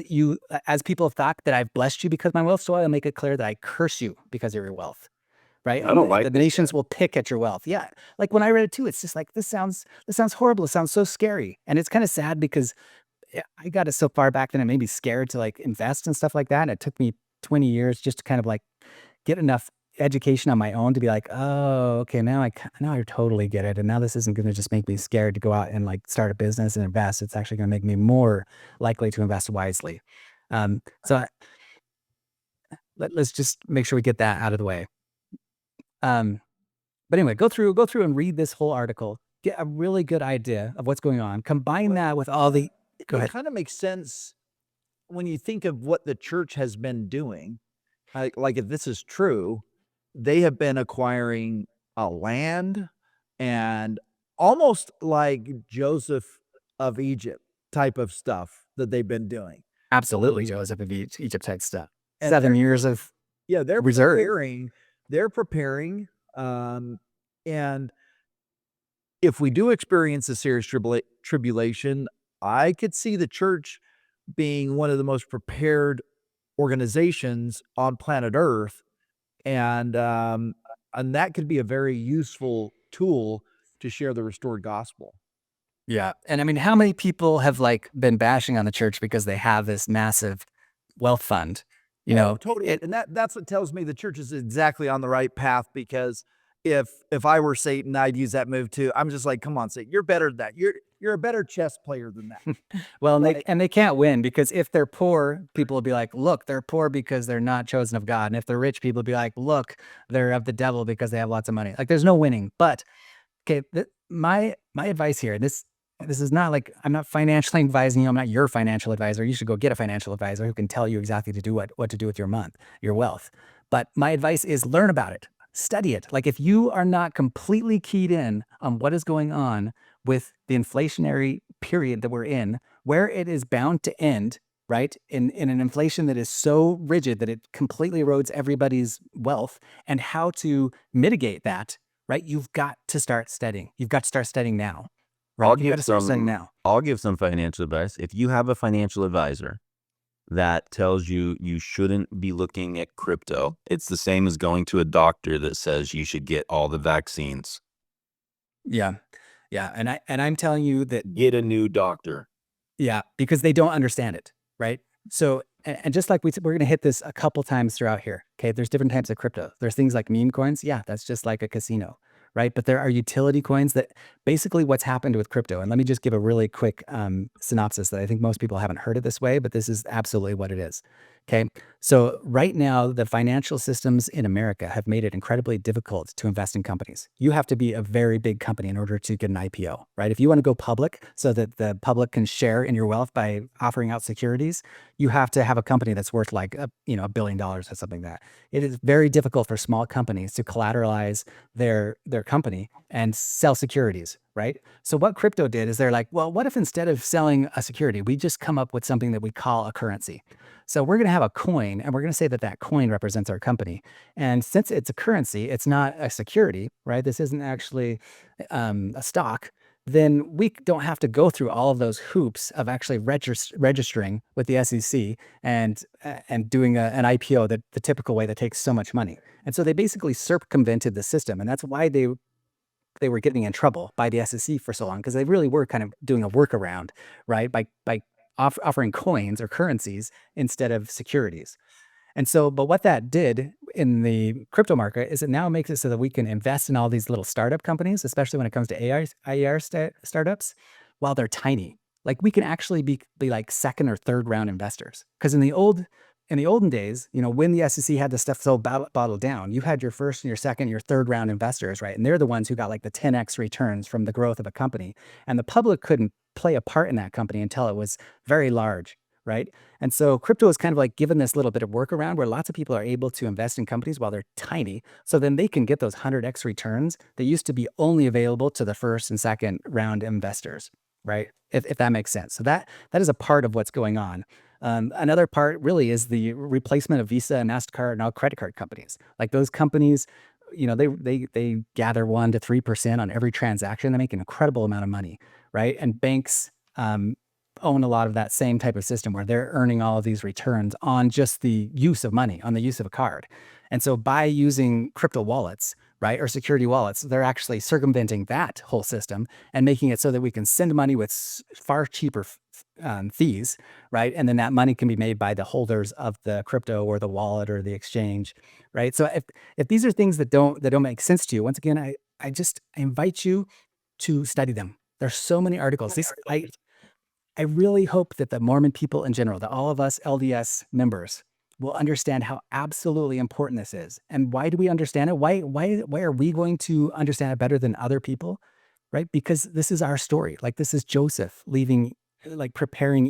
people have thought that I've blessed you because of my wealth, so I'll make it clear that I curse you because of your wealth, right? I don't like the this nations will pick at your wealth. Yeah, like when I read it too, it's just like this sounds horrible. It sounds so scary, and it's kind of sad because I got it so far back then it made me scared to like invest and stuff like that. And it took me 20 years just to kind of like get enough education on my own to be like, oh, okay, now I totally get it. And now this isn't going to just make me scared to go out and like start a business and invest. It's actually going to make me more likely to invest wisely. So let's just make sure we get that out of the way. But anyway, go through and read this whole article. Get a really good idea of what's going on. Combine that with all the. Go ahead. It kind of makes sense when you think of what the church has been doing. Like if this is true, they have been acquiring land and almost like Joseph of Egypt type of stuff that they've been doing. Absolutely, Joseph of Egypt type stuff. And 7 years of they're reserve. preparing. And if we do experience a serious tribulation, I could see the church being one of the most prepared organizations on planet Earth, and that could be a very useful tool to share the restored gospel. Yeah, and I mean, how many people have like been bashing on the church because they have this massive wealth fund? You know, Totally, and that's what tells me the church is exactly on the right path. Because if I were Satan, I'd use that move too. I'm just like, come on, Satan, you're better than that. You're a better chess player than that. well, Right. and they can't win because if they're poor, people will be like, look, they're poor because they're not chosen of God. And if they're rich, people will be like, look, they're of the devil because they have lots of money. Like there's no winning. But okay, my advice here, this is not like, I'm not financially advising you. I'm not your financial advisor. You should go get a financial advisor who can tell you exactly to do what to do with your wealth. But my advice is learn about it, study it. Like if you are not completely keyed in on what is going on with the inflationary period that we're in, where it is bound to end, right? In an inflation that is so rigid that it completely erodes everybody's wealth, and how to mitigate that, right? You've got to start studying. You've got to start studying now. Right? I'll You've got give to start studying now. I'll give some financial advice. If you have a financial advisor that tells you you shouldn't be looking at crypto, it's the same as going to a doctor that says you should get all the vaccines. Yeah. Yeah. And I'm telling you that, Get a new doctor. yeah, because they don't understand it, right? So, and just like we're going to hit this a couple times throughout here. Okay. There's different types of crypto. There's things like meme coins. Yeah. That's just like a casino, right? But there are utility coins that basically what's happened with crypto. And let me just give a really quick synopsis that I think most people haven't heard it this way, but this is absolutely what it is. Okay. So right now, the financial systems in America have made it incredibly difficult to invest in companies. You have to be a very big company in order to get an IPO, right? If you want to go public so that the public can share in your wealth by offering out securities, you have to have a company that's worth like $1 billion or something like that. It is very difficult for small companies to collateralize their company and sell securities, right? So what crypto did is they're like, well, what if instead of selling a security, we just come up with something that we call a currency? So we're going to have a coin, and we're going to say that that coin represents our company. And since it's a currency, it's not a security, right? This isn't actually a stock. Then we don't have to go through all of those hoops of actually registering with the SEC and doing an IPO the typical way that takes so much money. And so they basically circumvented the system, and that's why they were getting in trouble by the SEC for so long, because they really were kind of doing a workaround, right? By offering coins or currencies instead of securities. And so, but what that did in the crypto market is it now makes it so that we can invest in all these little startup companies, especially when it comes to IER startups, while they're tiny. Like we can actually be like second or third round investors. Because in the old in the olden days, when the SEC had this stuff so bottled down, you had your first and your second, your third round investors, right? And they're the ones who got like the 10x returns from the growth of a company. And the public couldn't play a part in that company until it was very large, right? And so crypto is kind of like given this little bit of workaround where lots of people are able to invest in companies while they're tiny. So then they can get those 100x returns that used to be only available to the first and second round investors, right? If that makes sense. So that is a part of what's going on. Another part really is the replacement of Visa and MasterCard and all credit card companies. Like those companies, they gather 1% to 3% on every transaction. They make an incredible amount of money, right? And banks own a lot of that same type of system where they're earning all of these returns on just the use of money, on the use of a card. And so by using crypto wallets, right, or security wallets, they're actually circumventing that whole system and making it so that we can send money with far cheaper fees, right? And then that money can be made by the holders of the crypto or the wallet or the exchange, right? So if these are things that don't make sense to you, once again, I invite you to study them. There's so many articles. I really hope that the Mormon people in general, that all of us LDS members will understand how absolutely important this is. And why do we understand it? Why are we going to understand it better than other people? Right? Because this is our story. Like this is Joseph preparing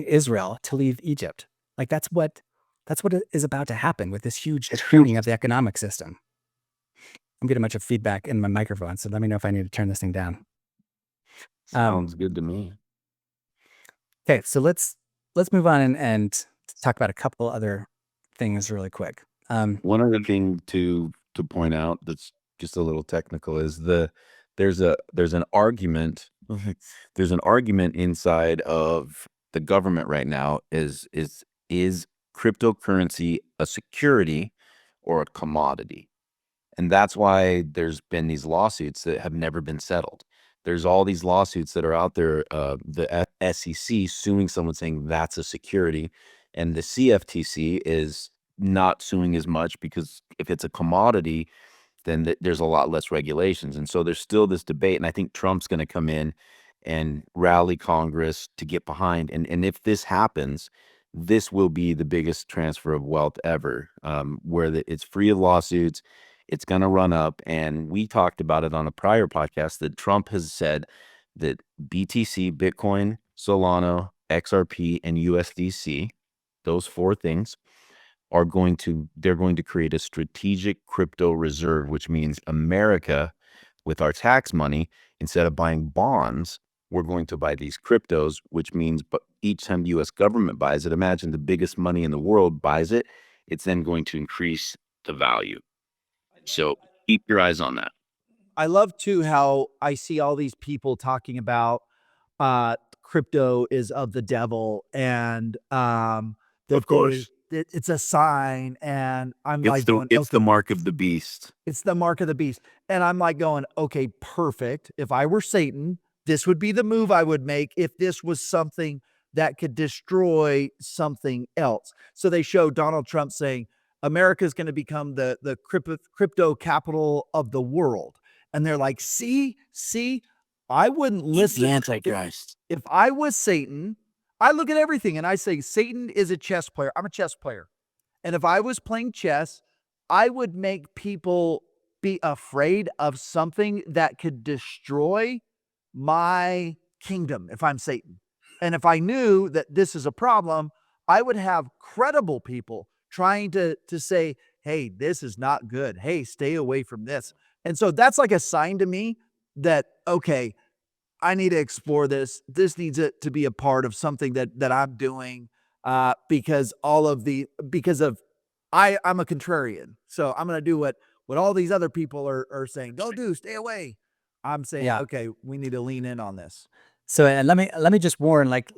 Israel to leave Egypt. Like that's what is about to happen with this huge tuning of the economic system. I'm getting a bunch of feedback in my microphone, so let me know if I need to turn this thing down. Sounds good to me. Okay, so let's move on and talk about a couple other things really quick. One other thing to point out that's just a little technical is there's an argument inside of the government right now is cryptocurrency a security or a commodity? And that's why there's been these lawsuits that have never been settled. There's all these lawsuits that are out there, the SEC suing someone saying that's a security, and the CFTC is not suing as much because if it's a commodity, then there's a lot less regulations. And so there's still this debate, and I think Trump's going to come in and rally Congress to get behind. And if this happens, this will be the biggest transfer of wealth ever, where it's free of lawsuits. It's going to run up. And we talked about it on a prior podcast that Trump has said that BTC, Bitcoin, Solana, XRP, and USDC, those four things they're going to create a strategic crypto reserve, which means America, with our tax money, instead of buying bonds, we're going to buy these cryptos, which means but each time the U.S. government buys it, imagine the biggest money in the world buys it, it's then going to increase the value. So keep your eyes on that. I love too how I see all these people talking about crypto is of the devil and Of course. it's a sign, and I'm It's the mark of the beast. It's the mark of the beast. And I'm like going, okay, perfect. If I were Satan, this would be the move I would make if this was something that could destroy something else. So they show Donald Trump saying, America is going to become the crypto capital of the world. And they're like, see, I wouldn't listen. The Antichrist. If I was Satan, I look at everything and I say, Satan is a chess player. I'm a chess player. And if I was playing chess, I would make people be afraid of something that could destroy my kingdom if I'm Satan. And if I knew that this is a problem, I would have credible people trying to say, hey, this is not good. Hey, stay away from this. And so that's like a sign to me that, okay, I need to explore this. This needs to be a part of something that I'm doing because I'm a contrarian. So I'm going to do what all these other people are saying. Don't do, stay away. I'm saying, okay, we need to lean in on this. So and let me just warn, like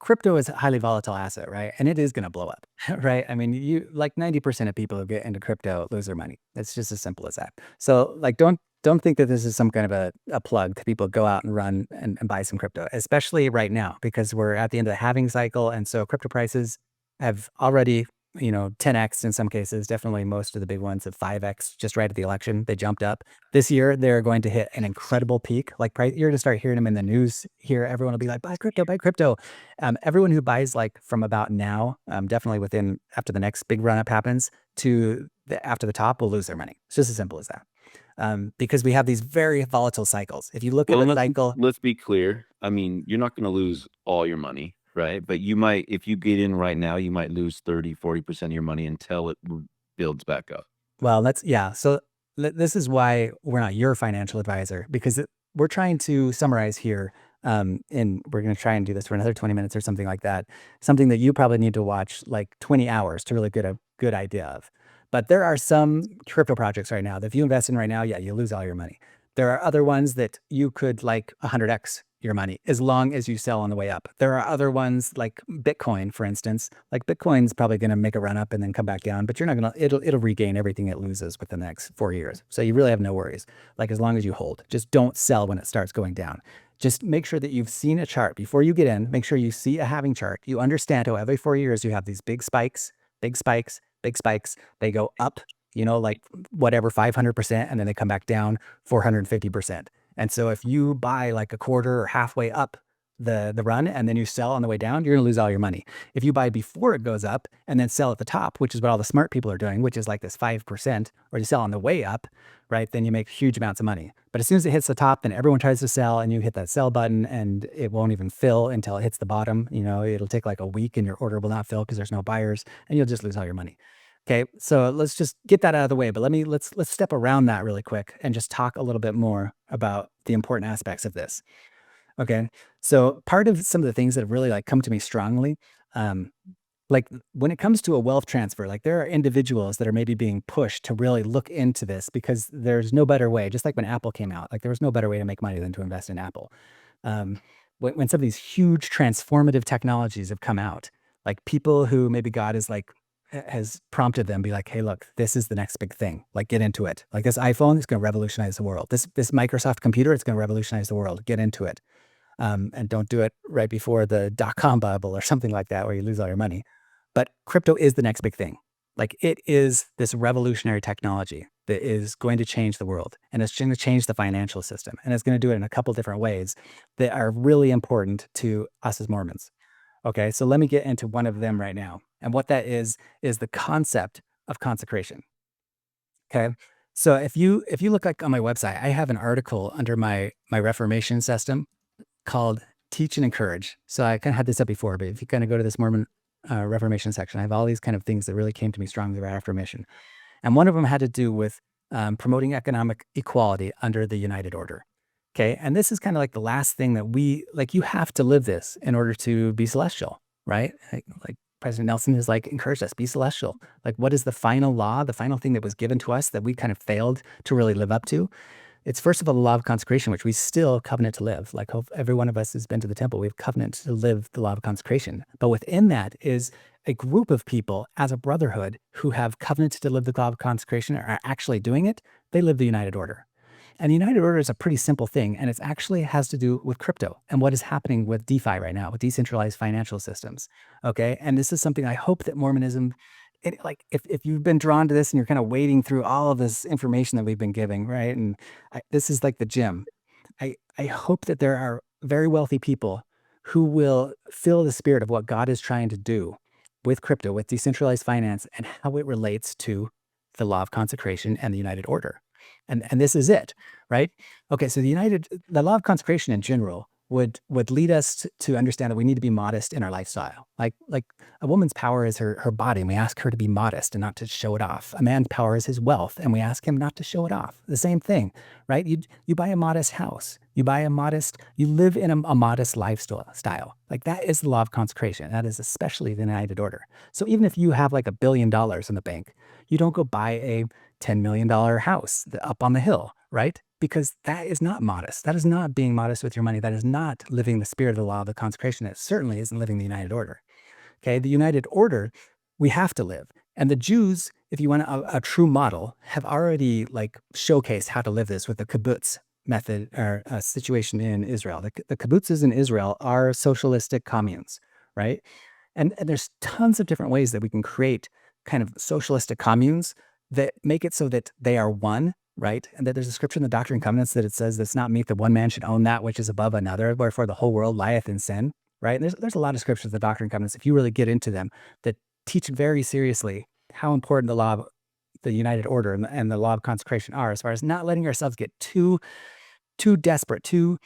crypto is a highly volatile asset, right? And it is going to blow up, right? I mean, 90% of people who get into crypto lose their money. It's just as simple as that. So like, don't think that this is some kind of a plug to people go out and run and buy some crypto, especially right now, because we're at the end of the halving cycle. And so crypto prices have already 10x in some cases, definitely most of the big ones at 5x just right at the election. They jumped up. This year, they're going to hit an incredible peak. Like you're going to start hearing them in the news here. Everyone will be like, buy crypto, buy crypto. Everyone who buys like from about now, definitely after the next big run up happens to after the top will lose their money. It's just as simple as that. Because we have these very volatile cycles. If you look at the cycle, let's be clear. I mean, you're not going to lose all your money, right? But you might, if you get in right now, you might lose 30-40% of your money until it builds back up. well, so this is why we're not your financial advisor, because we're trying to summarize here. And we're going to try and do this for another 20 minutes or something like that. Something that you probably need to watch like 20 hours to really get a good idea of. But there are some crypto projects right now that if you invest in right now, yeah, you lose all your money. There are other ones that you could like 100x your money as long as you sell on the way up. There are other ones like Bitcoin, for instance. Like Bitcoin's probably going to make a run up and then come back down, but you're not going to, it'll regain everything it loses within the next 4 years. So you really have no worries. Like as long as you hold, just don't sell when it starts going down. Just make sure that you've seen a chart before you get in. Make sure you see a halving chart. You understand how every 4 years you have these big spikes, big spikes, big spikes. They go up, like whatever, 500%, and then they come back down 450%. And so if you buy like a quarter or halfway up the run and then you sell on the way down, you're going to lose all your money. If you buy before it goes up and then sell at the top, which is what all the smart people are doing, which is like this 5%, or you sell on the way up, right? Then you make huge amounts of money. But as soon as it hits the top, then everyone tries to sell and you hit that sell button and it won't even fill until it hits the bottom. It'll take like a week and your order will not fill because there's no buyers and you'll just lose all your money. Okay, so let's just get that out of the way, but let's step around that really quick and just talk a little bit more about the important aspects of this. Okay, so part of some of the things that have really like come to me strongly, like when it comes to a wealth transfer, like there are individuals that are maybe being pushed to really look into this because there's no better way. Just like when Apple came out, like there was no better way to make money than to invest in Apple. When some of these huge transformative technologies have come out, like people who maybe God has prompted them, be like, hey, look, this is the next big thing. Like, get into it. Like this iPhone is going to revolutionize the world. This Microsoft computer, it's going to revolutionize the world. Get into it. And don't do it right before the dot-com bubble or something like that where you lose all your money. But crypto is the next big thing. Like it is this revolutionary technology that is going to change the world, and it's going to change the financial system. And it's going to do it in a couple different ways that are really important to us as Mormons. Okay, so let me get into one of them right now. And what that is the concept of consecration. Okay, so if you look like on my website, I have an article under my Reformation system called Teach and Encourage. So I kind of had this up before, but if you kind of go to this Mormon Reformation section, I have all these kind of things that really came to me strongly about Reformation. And one of them had to do with promoting economic equality under the United Order. Okay, and this is kind of like the last thing that you have to live this in order to be celestial, right? Like President Nelson has encouraged us, be celestial. Like what is the final law, the final thing that was given to us that we kind of failed to really live up to? It's first of all the law of consecration, which we still covenant to live. Like every one of us has been to the temple. We've covenant to live the law of consecration. But within that is a group of people as a brotherhood who have covenanted to live the law of consecration, are actually doing it. They live the United Order. And the United Order is a pretty simple thing, and it actually has to do with crypto and what is happening with DeFi right now, with decentralized financial systems. Okay, and this is something I hope that Mormonism, if you've been drawn to this and you're kind of wading through all of this information that we've been giving, right? And this is like the gym. I hope that there are very wealthy people who will feel the spirit of what God is trying to do with crypto, with decentralized finance, and how it relates to the law of consecration and the United Order. And this is it, right? Okay, so the law of consecration in general would lead us to understand that we need to be modest in our lifestyle. Like a woman's power is her body, and we ask her to be modest and not to show it off. A man's power is his wealth, and we ask him not to show it off. The same thing, right? You buy a modest house. You live in a modest lifestyle. Like that is the law of consecration. That is especially the United Order. So even if you have like $1 billion in the bank, you don't go buy a $10 million house up on the hill, right? Because that is not modest. That is not being modest with your money. That is not living the spirit of the law of the consecration. It certainly isn't living the United Order. Okay, the United Order, we have to live. And the Jews, if you want a true model, have already showcased how to live this with the kibbutz method or situation in Israel. The kibbutzes in Israel are socialistic communes, right? And there's tons of different ways that we can create kind of socialistic communes that make it so that they are one, right? And that there's a scripture in the Doctrine and Covenants that it says it's not meet that one man should own that which is above another, wherefore the whole world lieth in sin, right? And there's a lot of scriptures in the Doctrine and Covenants, if you really get into them, that teach very seriously how important the law of the United Order and the law of consecration are, as far as not letting ourselves get too desperate, too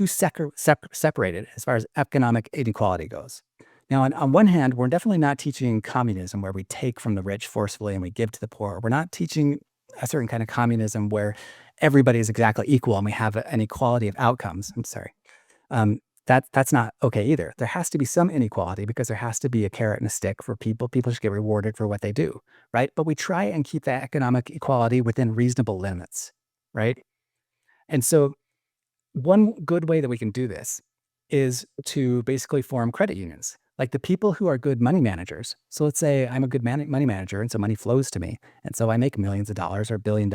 separated as far as economic inequality goes. Now, on one hand, we're definitely not teaching communism where we take from the rich forcefully and we give to the poor. We're not teaching a certain kind of communism where everybody is exactly equal and we have an equality of outcomes. I'm sorry. That's not okay either. There has to be some inequality because there has to be a carrot and a stick for people. People should get rewarded for what they do, right? But we try and keep that economic equality within reasonable limits, right? And so one good way that we can do this is to basically form credit unions. Like the people who are good money managers. So let's say I'm a good money manager and so money flows to me. And so I make millions of dollars or $1 billion.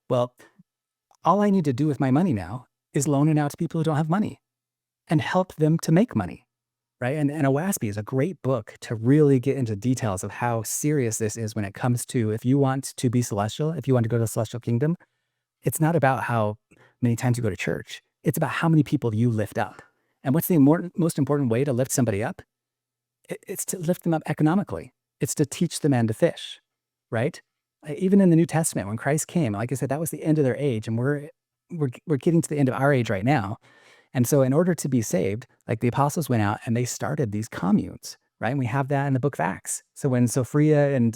Well, all I need to do with my money now is loan it out to people who don't have money and help them to make money, right? And OASP is a great book to really get into details of how serious this is when it comes to, if you want to be celestial, if you want to go to the celestial kingdom, it's not about how many times you go to church. It's about how many people you lift up. And what's the most important way to lift somebody up? It's to lift them up economically. It's to teach the man to fish, right? Even in the New Testament, when Christ came, like I said, that was the end of their age, and we're getting to the end of our age right now. And so in order to be saved, like the apostles went out and they started these communes, right? And we have that in the book of Acts. So when Sophia and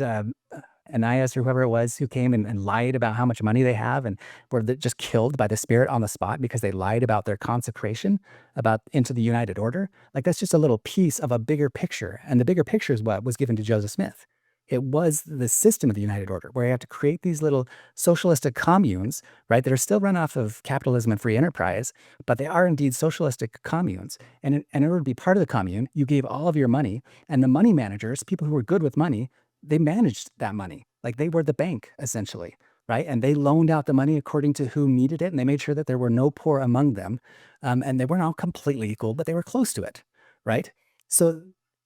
Ananias or whoever it was who came and lied about how much money they have and were just killed by the Spirit on the spot because they lied about their consecration into the United Order, like that's just a little piece of a bigger picture. And the bigger picture is what was given to Joseph Smith. It was the system of the United Order where you have to create these little socialistic communes, right, that are still run off of capitalism and free enterprise, but they are indeed socialistic communes. And in order to be part of the commune, you gave all of your money, and the money managers, people who were good with money, they managed that money. Like they were the bank, essentially, right? And they loaned out the money according to who needed it, and they made sure that there were no poor among them. And they weren't all completely equal, but they were close to it, right? So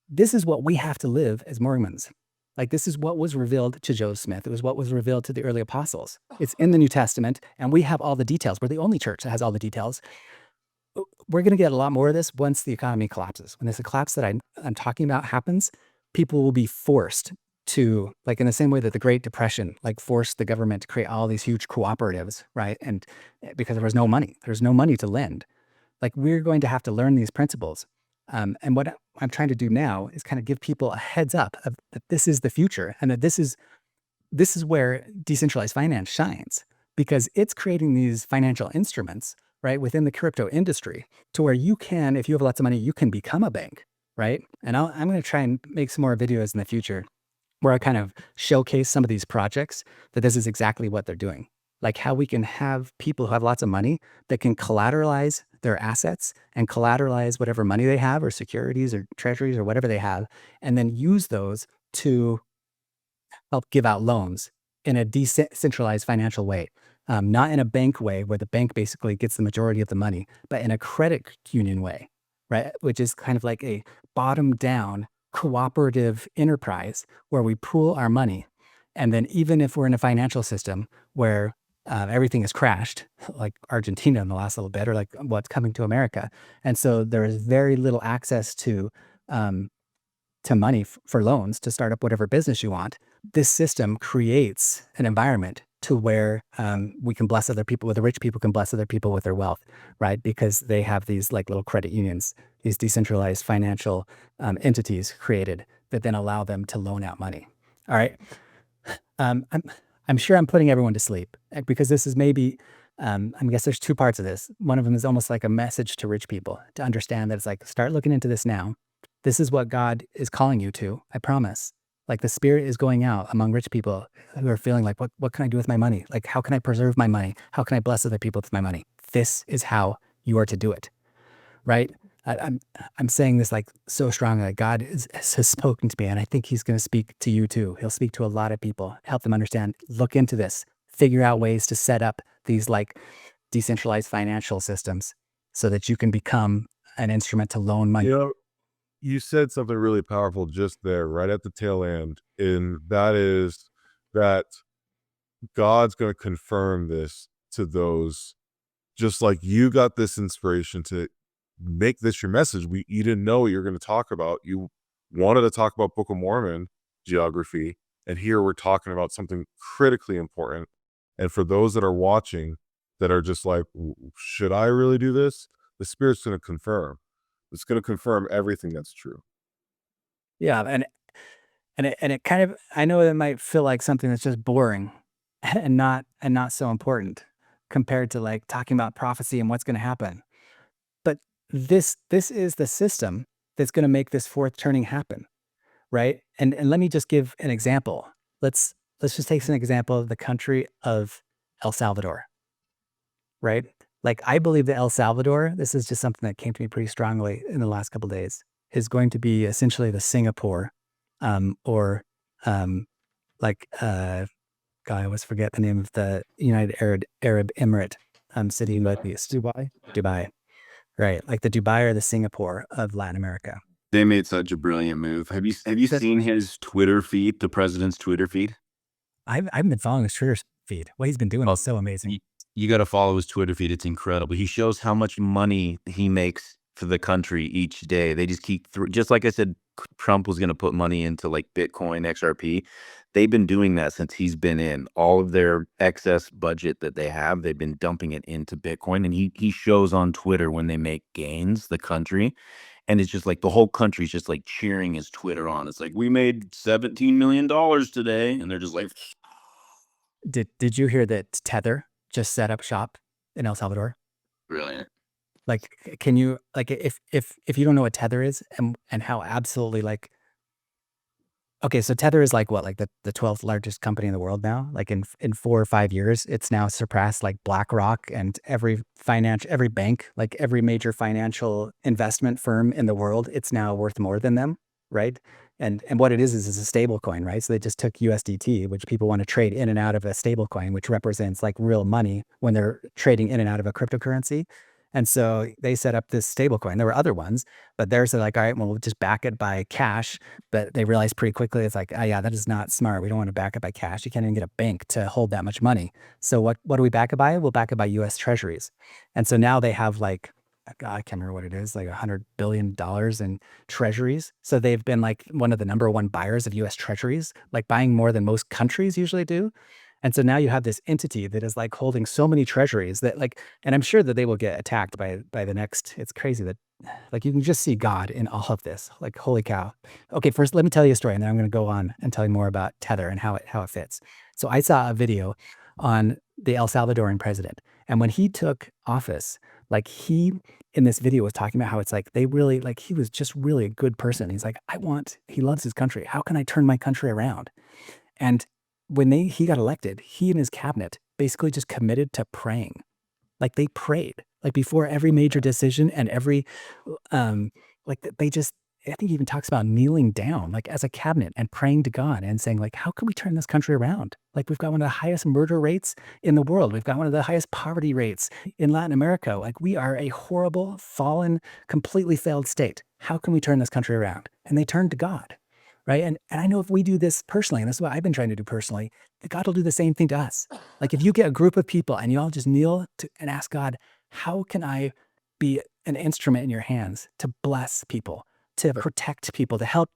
this is what we have to live as Mormons. Like this is what was revealed to Joseph Smith. It was what was revealed to the early apostles. It's in the New Testament, and we have all the details. We're the only church that has all the details. We're going to get a lot more of this once the economy collapses. When this collapse that I'm talking about happens, people will be forced to, like in the same way that the Great Depression, like forced the government to create all these huge cooperatives, right? And because there was no money, there's no money to lend. Like we're going to have to learn these principles. And what I'm trying to do now is kind of give people a heads up of that this is the future and that this is where decentralized finance shines, because it's creating these financial instruments, right, within the crypto industry to where you can, if you have lots of money, you can become a bank, right? And I'm going to try and make some more videos in the future where I kind of showcase some of these projects that this is exactly what they're doing. Like how we can have people who have lots of money that can collateralize their assets and collateralize whatever money they have or securities or treasuries or whatever they have, and then use those to help give out loans in a decentralized financial way. Not in a bank way where the bank basically gets the majority of the money, but in a credit union way, right? Which is kind of like a bottom down cooperative enterprise where we pool our money. And then even if we're in a financial system where everything has crashed, like Argentina in the last little bit, or like what's coming to America. And so there is very little access to money for loans to start up whatever business you want. This system creates an environment to where we can bless other people, where the rich people can bless other people with their wealth, right? Because they have these like little credit unions, these decentralized financial entities created that then allow them to loan out money. All right. I'm sure I'm putting everyone to sleep because this is maybe, I guess there's two parts of this. One of them is almost like a message to rich people to understand that it's like, start looking into this now. This is what God is calling you to, I promise. Like the Spirit is going out among rich people who are feeling like, what can I do with my money? Like, how can I preserve my money? How can I bless other people with my money? This is how you are to do it, right? I'm saying this like so strongly. Like God has spoken to me, and I think He's going to speak to you too. He'll speak to a lot of people, help them understand, look into this, figure out ways to set up these like decentralized financial systems so that you can become an instrument to loan money. you said something really powerful just there, right at the tail end, and that is that God's going to confirm this to those, just like you got this inspiration to make this your message. You didn't know what you're going to talk about. You wanted to talk about Book of Mormon geography, and here we're talking about something critically important. And for those that are watching that are just like, should I really do this? The Spirit's going to confirm. It's going to confirm everything that's true. Yeah, and it kind of, I know it might feel like something that's just boring and not so important compared to like talking about prophecy and what's going to happen. But this is the system that's going to make this fourth turning happen, right? And let me just give an example. Let's just take an example of the country of El Salvador, right? Like I believe that El Salvador, this is just something that came to me pretty strongly in the last couple of days, is going to be essentially the Singapore, or like God, I always forget the name of the United Arab Emirate city in the Middle East. Dubai, right? Like the Dubai or the Singapore of Latin America. They made such a brilliant move. Have you seen his Twitter feed, the president's Twitter feed? I've been following his Twitter feed. What he's been doing is so amazing. You got to follow his Twitter feed. It's incredible. He shows how much money he makes for the country each day. They just keep just like I said, Trump was going to put money into like Bitcoin, XRP. They've been doing that since he's been in. All of their excess budget that they have, they've been dumping it into Bitcoin. And he shows on Twitter when they make gains, the country. And it's just like the whole country's just like cheering his Twitter on. It's like, we made $17 million today. And they're just like, Did you hear that Tether just set up shop in El Salvador? brilliant. Like, can you, like, if you don't know what Tether is and how absolutely like, okay, so Tether is like what, like the 12th largest company in the world now. Like in 4 or 5 years, it's now surpassed like BlackRock and every bank, like every major financial investment firm in the world. It's now worth more than them, right? And what it is a stable coin, right? So they just took USDT, which people want to trade in and out of a stable coin, which represents like real money when they're trading in and out of a cryptocurrency. And so they set up this stable coin. There were other ones, but theirs are like, all right, well, we'll just back it by cash. But they realized pretty quickly, it's like, oh yeah, that is not smart. We don't want to back it by cash. You can't even get a bank to hold that much money. So what do we back it by? We'll back it by US treasuries. And so now they have like, God, I can't remember what it is, like $100 billion in treasuries. So they've been like one of the number one buyers of US treasuries, like buying more than most countries usually do. And so now you have this entity that is like holding so many treasuries that like, and I'm sure that they will get attacked by the next, it's crazy that like you can just see God in all of this. Like, holy cow. Okay, first let me tell you a story and then I'm going to go on and tell you more about Tether and how it fits. So I saw a video on the El Salvadoran president. And when he took office, like he in this video was talking about how it's like they really like he was just really a good person. He's like, he loves his country. How can I turn my country around? And when he got elected, he and his cabinet basically just committed to praying. Like they prayed, like before every major decision and every, they just, I think he even talks about kneeling down, like as a cabinet and praying to God and saying like, how can we turn this country around? Like we've got one of the highest murder rates in the world. We've got one of the highest poverty rates in Latin America. Like we are a horrible, fallen, completely failed state. How can we turn this country around? And they turned to God. Right. And I know if we do this personally, and this is what I've been trying to do personally, that God will do the same thing to us. Like if you get a group of people and you all just kneel and ask God, how can I be an instrument in your hands to bless people, to protect people, to help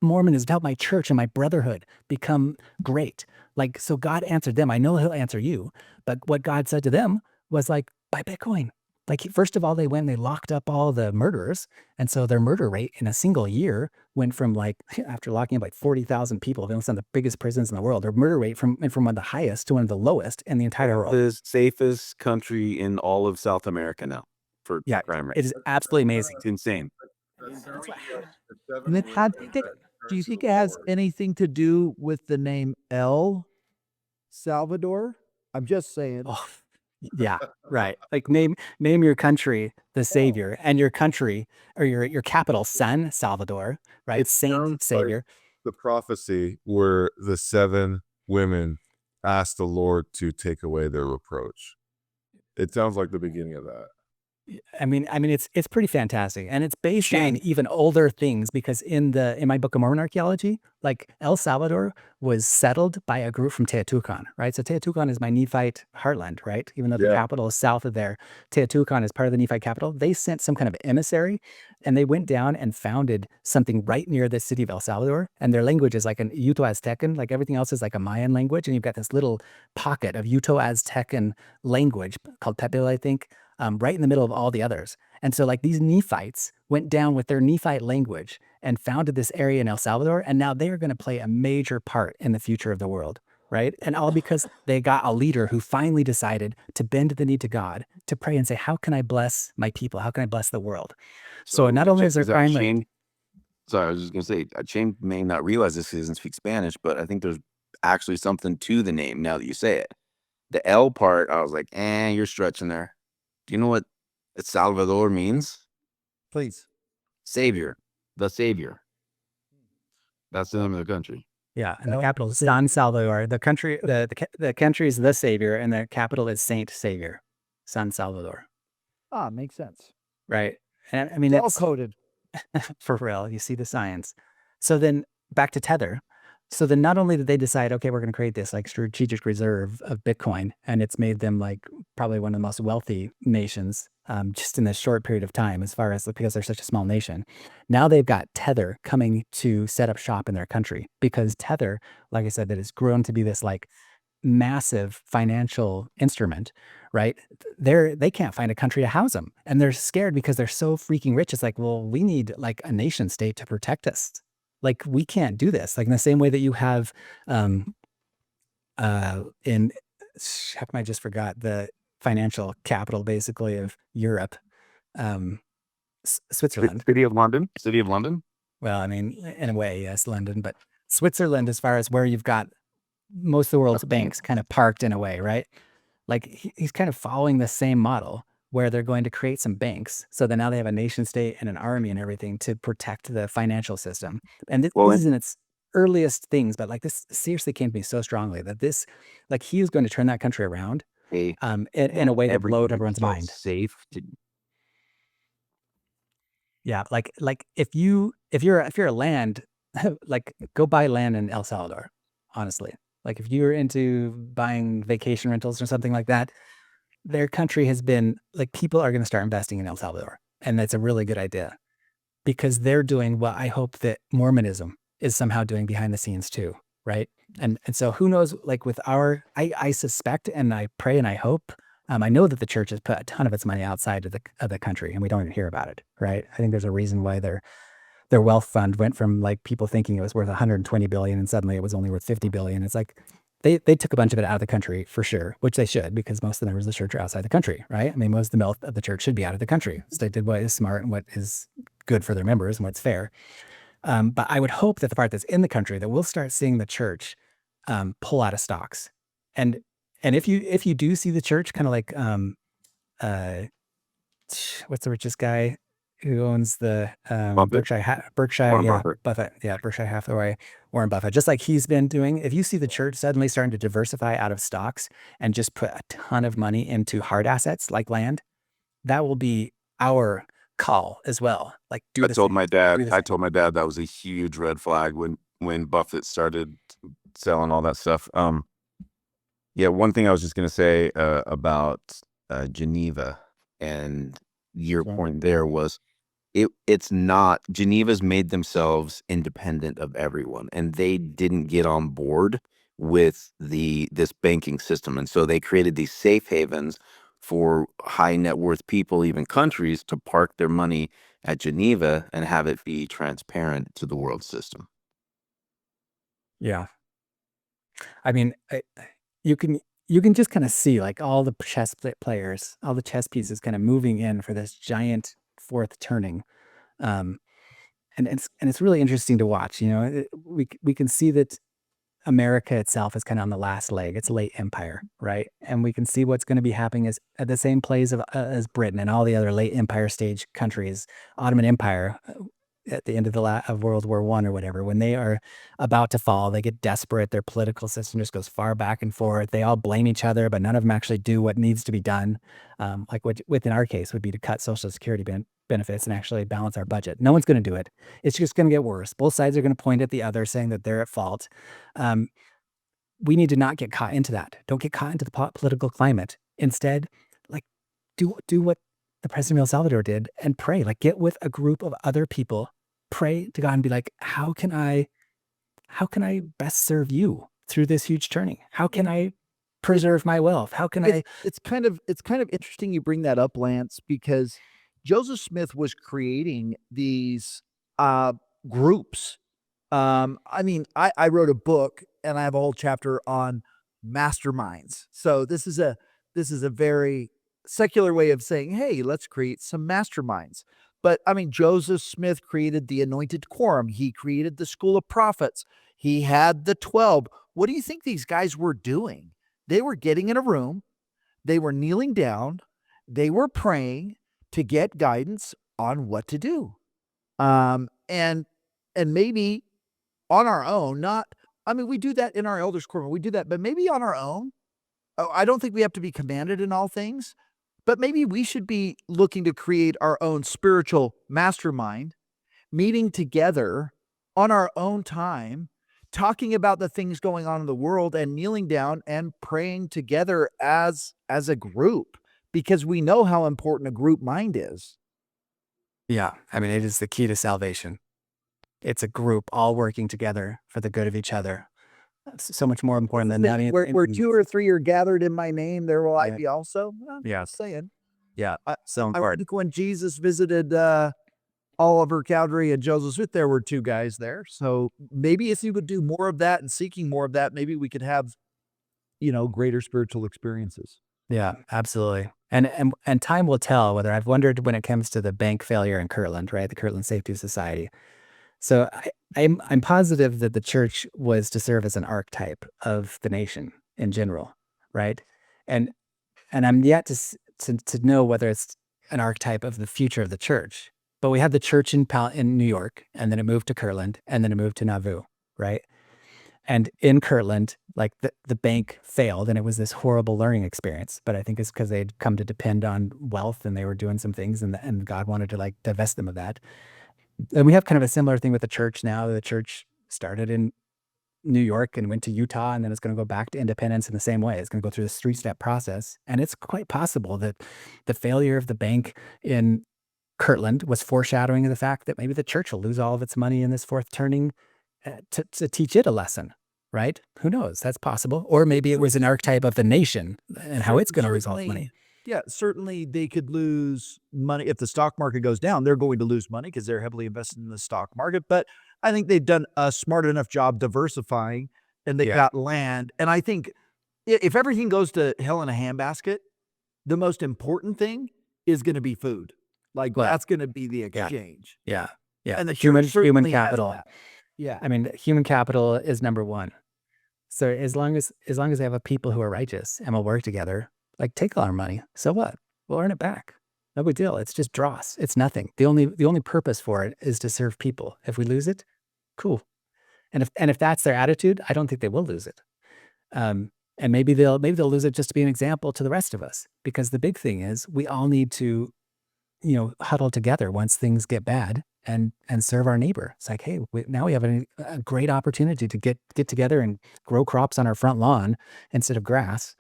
Mormonism, to help my church and my brotherhood become great. Like, so God answered them. I know he'll answer you, but what God said to them was like, buy Bitcoin. Like, first of all, they went and they locked up all the murderers. And so their murder rate in a single year went from like, after locking up like 40,000 people, they were some of the biggest prisons in the world, their murder rate went from one of the highest to one of the lowest in the entire world. The safest country in all of South America now for Yeah, crime rate. it is absolutely amazing. It's insane. And it had, do you think it has anything to do with the name El Salvador? I'm just saying. Oh, yeah, right. Like name your country the savior, and your country or your capital San Salvador, right? It Saint sounds savior. The prophecy where the 7 women asked the Lord to take away their reproach. It sounds like the beginning of that. I mean, it's pretty fantastic, and it's based on Shane. even older things because in my Book of Mormon archaeology, like El Salvador was settled by a group from Teotihuacan, right? So Teotihuacan is my Nephite heartland, right? Even though the Yeah. capital is south of there, Teotihuacan is part of the Nephite capital. They sent some kind of emissary, and they went down and founded something right near the city of El Salvador, and their language is like an Uto-Aztecan, like everything else is like a Mayan language, and you've got this little pocket of Uto-Aztecan language called Pepil, I think, right in the middle of all the others. And so like these Nephites went down with their Nephite language and founded this area in El Salvador. And now they are going to play a major part in the future of the world, right? And all because they got a leader who finally decided to bend the knee to God, to pray and say, how can I bless my people? How can I bless the world? So not only is there crime, like, Shane, sorry, I was just gonna say, Shane may not realize this because he doesn't speak Spanish, but I think there's actually something to the name now that you say it. The L part, I was like, you're stretching there. Do you know what El Salvador means? Please. Savior, the Savior. That's the name of the country. yeah, and the capital is San Salvador. The country, the country is the Savior, and the capital is Saint Savior, San Salvador, Ah, makes sense. right? And I mean, Well it's coded. for real. You see the science. So then back to Tether. So then not only did they decide, okay, we're going to create this like strategic reserve of Bitcoin, and it's made them like probably one of the most wealthy nations just in this short period of time, as far as because they're such a small nation. Now they've got Tether coming to set up shop in their country because Tether, like I said, that has grown to be this like massive financial instrument, right? They can't find a country to house them, and they're scared because they're so freaking rich. It's like, well, we need like a nation state to protect us. Like we can't do this. Like in the same way that you have in how come I just forgot the financial capital basically of Europe, Switzerland. City of London. City of London. Well, I mean, in a way, yes, London, but Switzerland, as far as where you've got most of the world's banks kind of parked in a way, right? Like he's kind of following the same model where they're going to create some banks so that now they have a nation state and an army and everything to protect the financial system. And this is in its earliest things, but like this seriously came to me so strongly that this, like he is going to turn that country around in a way that blowed everyone's mind. Safe to Yeah, like if you're a land, like go buy land in El Salvador, honestly. Like if you're into buying vacation rentals or something like that, their country has been like people are going to start investing in El Salvador, and that's a really good idea because they're doing what I hope that Mormonism is somehow doing behind the scenes too, right? And so who knows? Like with I suspect and I pray and I hope. I know that the church has put a ton of its money outside of the country, and we don't even hear about it, right? I think there's a reason why their wealth fund went from like people thinking it was worth 120 billion and suddenly it was only worth 50 billion. It's like they took a bunch of it out of the country for sure, which they should because most of the members of the church are outside the country, right? I mean, most of the wealth of the church should be out of the country. So they did what is smart and what is good for their members and what's fair. But I would hope that the part that's in the country that we'll start seeing the church pull out of stocks. And if you do see the church kind of like what's the richest guy who owns the Berkshire, Warren yeah, Buffett. Buffett, yeah, Berkshire Hathaway, Warren Buffett, just like he's been doing. If you see the church suddenly starting to diversify out of stocks and just put a ton of money into hard assets like land, that will be our call as well. Like I told my dad that was a huge red flag when Buffett started selling all that stuff. Yeah, one thing I was just gonna say about Geneva and your point there was it's not Geneva's made themselves independent of everyone, and they didn't get on board with this banking system, and so they created these safe havens for high net worth people, even countries, to park their money at Geneva and have it be transparent to the world system. Yeah. I mean, you can just kind of see like all the chess players, all the chess pieces kind of moving in for this giant fourth turning. And it's really interesting to watch, you know. We can see that America itself is kind of on the last leg. It's late empire, right? And we can see what's going to be happening is at the same plays as Britain and all the other late empire stage countries. Ottoman Empire at the end of World War I or whatever, when they are about to fall, they get desperate. Their political system just goes far back and forth. They all blame each other, but none of them actually do what needs to be done. Like what within our case would be to cut Social Security benefits and actually balance our budget. No one's going to do it. It's just going to get worse. Both sides are going to point at the other, saying that they're at fault. We need to not get caught into that. Don't get caught into the political climate. Instead, like do what the president of El Salvador did and pray. Like get with a group of other people, pray to God and be like, how can I best serve you through this huge turning? How can I preserve my wealth? How can I? It's kind of interesting you bring that up, Lance, because Joseph Smith was creating these groups. I mean, I wrote a book and I have a whole chapter on masterminds. So this is a very secular way of saying, hey, let's create some masterminds. But I mean, Joseph Smith created the Anointed Quorum. He created the School of Prophets. He had the 12. What do you think these guys were doing? They were getting in a room. They were kneeling down. They were praying to get guidance on what to do. And maybe on our own, we do that in our elders' quorum. We do that, but maybe on our own. I don't think we have to be commanded in all things, but maybe we should be looking to create our own spiritual mastermind, meeting together on our own time, talking about the things going on in the world and kneeling down and praying together as a group, because we know how important a group mind is. Yeah. I mean, it is the key to salvation. It's a group all working together for the good of each other. It's so much more important than that. Where 2 or 3 are gathered in my name, there will I be also. Well, Yeah. just saying. Yeah. So I important. think when Jesus visited Oliver Cowdery and Joseph Smith, there were 2 guys there. So maybe if you would do more of that and seeking more of that, maybe we could have, greater spiritual experiences. Yeah, absolutely. And time will tell whether. I've wondered when it comes to the bank failure in Kirtland, right? The Kirtland Safety Society. So I'm positive that the church was to serve as an archetype of the nation in general, right? And I'm yet to know whether it's an archetype of the future of the church. But we had the church in New York, and then it moved to Kirtland, and then it moved to Nauvoo, right? And in Kirtland, like the bank failed, and it was this horrible learning experience. But I think it's because they'd come to depend on wealth, and they were doing some things, and God wanted to like divest them of that. And we have kind of a similar thing with the church now. The church started in New York and went to Utah, and then it's going to go back to independence in the same way. It's going to go through this 3-step process. And it's quite possible that the failure of the bank in Kirtland was foreshadowing of the fact that maybe the church will lose all of its money in this fourth turning to teach it a lesson, right? Who knows? That's possible. Or maybe it was an archetype of the nation and how it's going to resolve money. Yeah, certainly they could lose money. If the stock market goes down, they're going to lose money because they're heavily invested in the stock market. But I think they've done a smart enough job diversifying, and they got land. And I think if everything goes to hell in a handbasket, the most important thing is going to be food. Like that's going to be the exchange. Yeah. And the human certainly has capital. that. Yeah. I mean, human capital is number one. So as long as they have a people who are righteous and will work together, like take all our money. So what? We'll earn it back. No big deal. It's just dross. It's nothing. The only purpose for it is to serve people. If we lose it, cool. And if that's their attitude, I don't think they will lose it. And maybe they'll lose it just to be an example to the rest of us. Because the big thing is we all need to, huddle together once things get bad and serve our neighbor. It's like, hey, now we have a great opportunity to get together and grow crops on our front lawn instead of grass,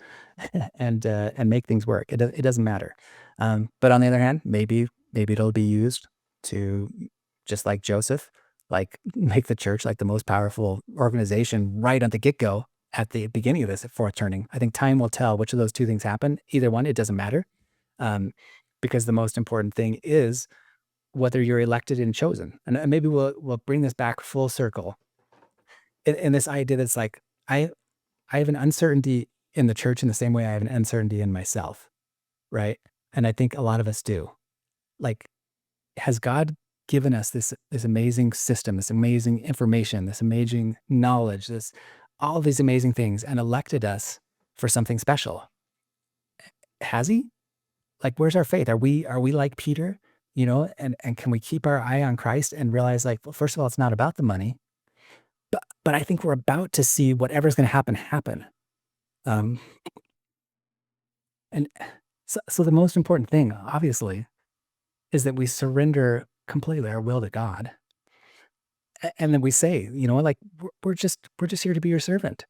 and make things work. It doesn't matter. But on the other hand, maybe it'll be used to, just like Joseph, like make the church like the most powerful organization right at the get-go at the beginning of this fourth turning. I think time will tell which of those two things happen. Either one, it doesn't matter. Because the most important thing is whether you're elected and chosen. And maybe we'll bring this back full circle. In this idea that's like, I have an uncertainty in the church in the same way I have an uncertainty in myself, right? And I think a lot of us do. Like, has God given us this amazing system, this amazing information, this amazing knowledge, all of these amazing things, and elected us for something special? Has he? Like, where's our faith? Are we like Peter? and can we keep our eye on Christ and realize, like, well, first of all, it's not about the money, but I think we're about to see whatever's going to happen. Um, and so the most important thing, obviously, is that we surrender completely our will to God. And then we say, like, we're just here to be your servant.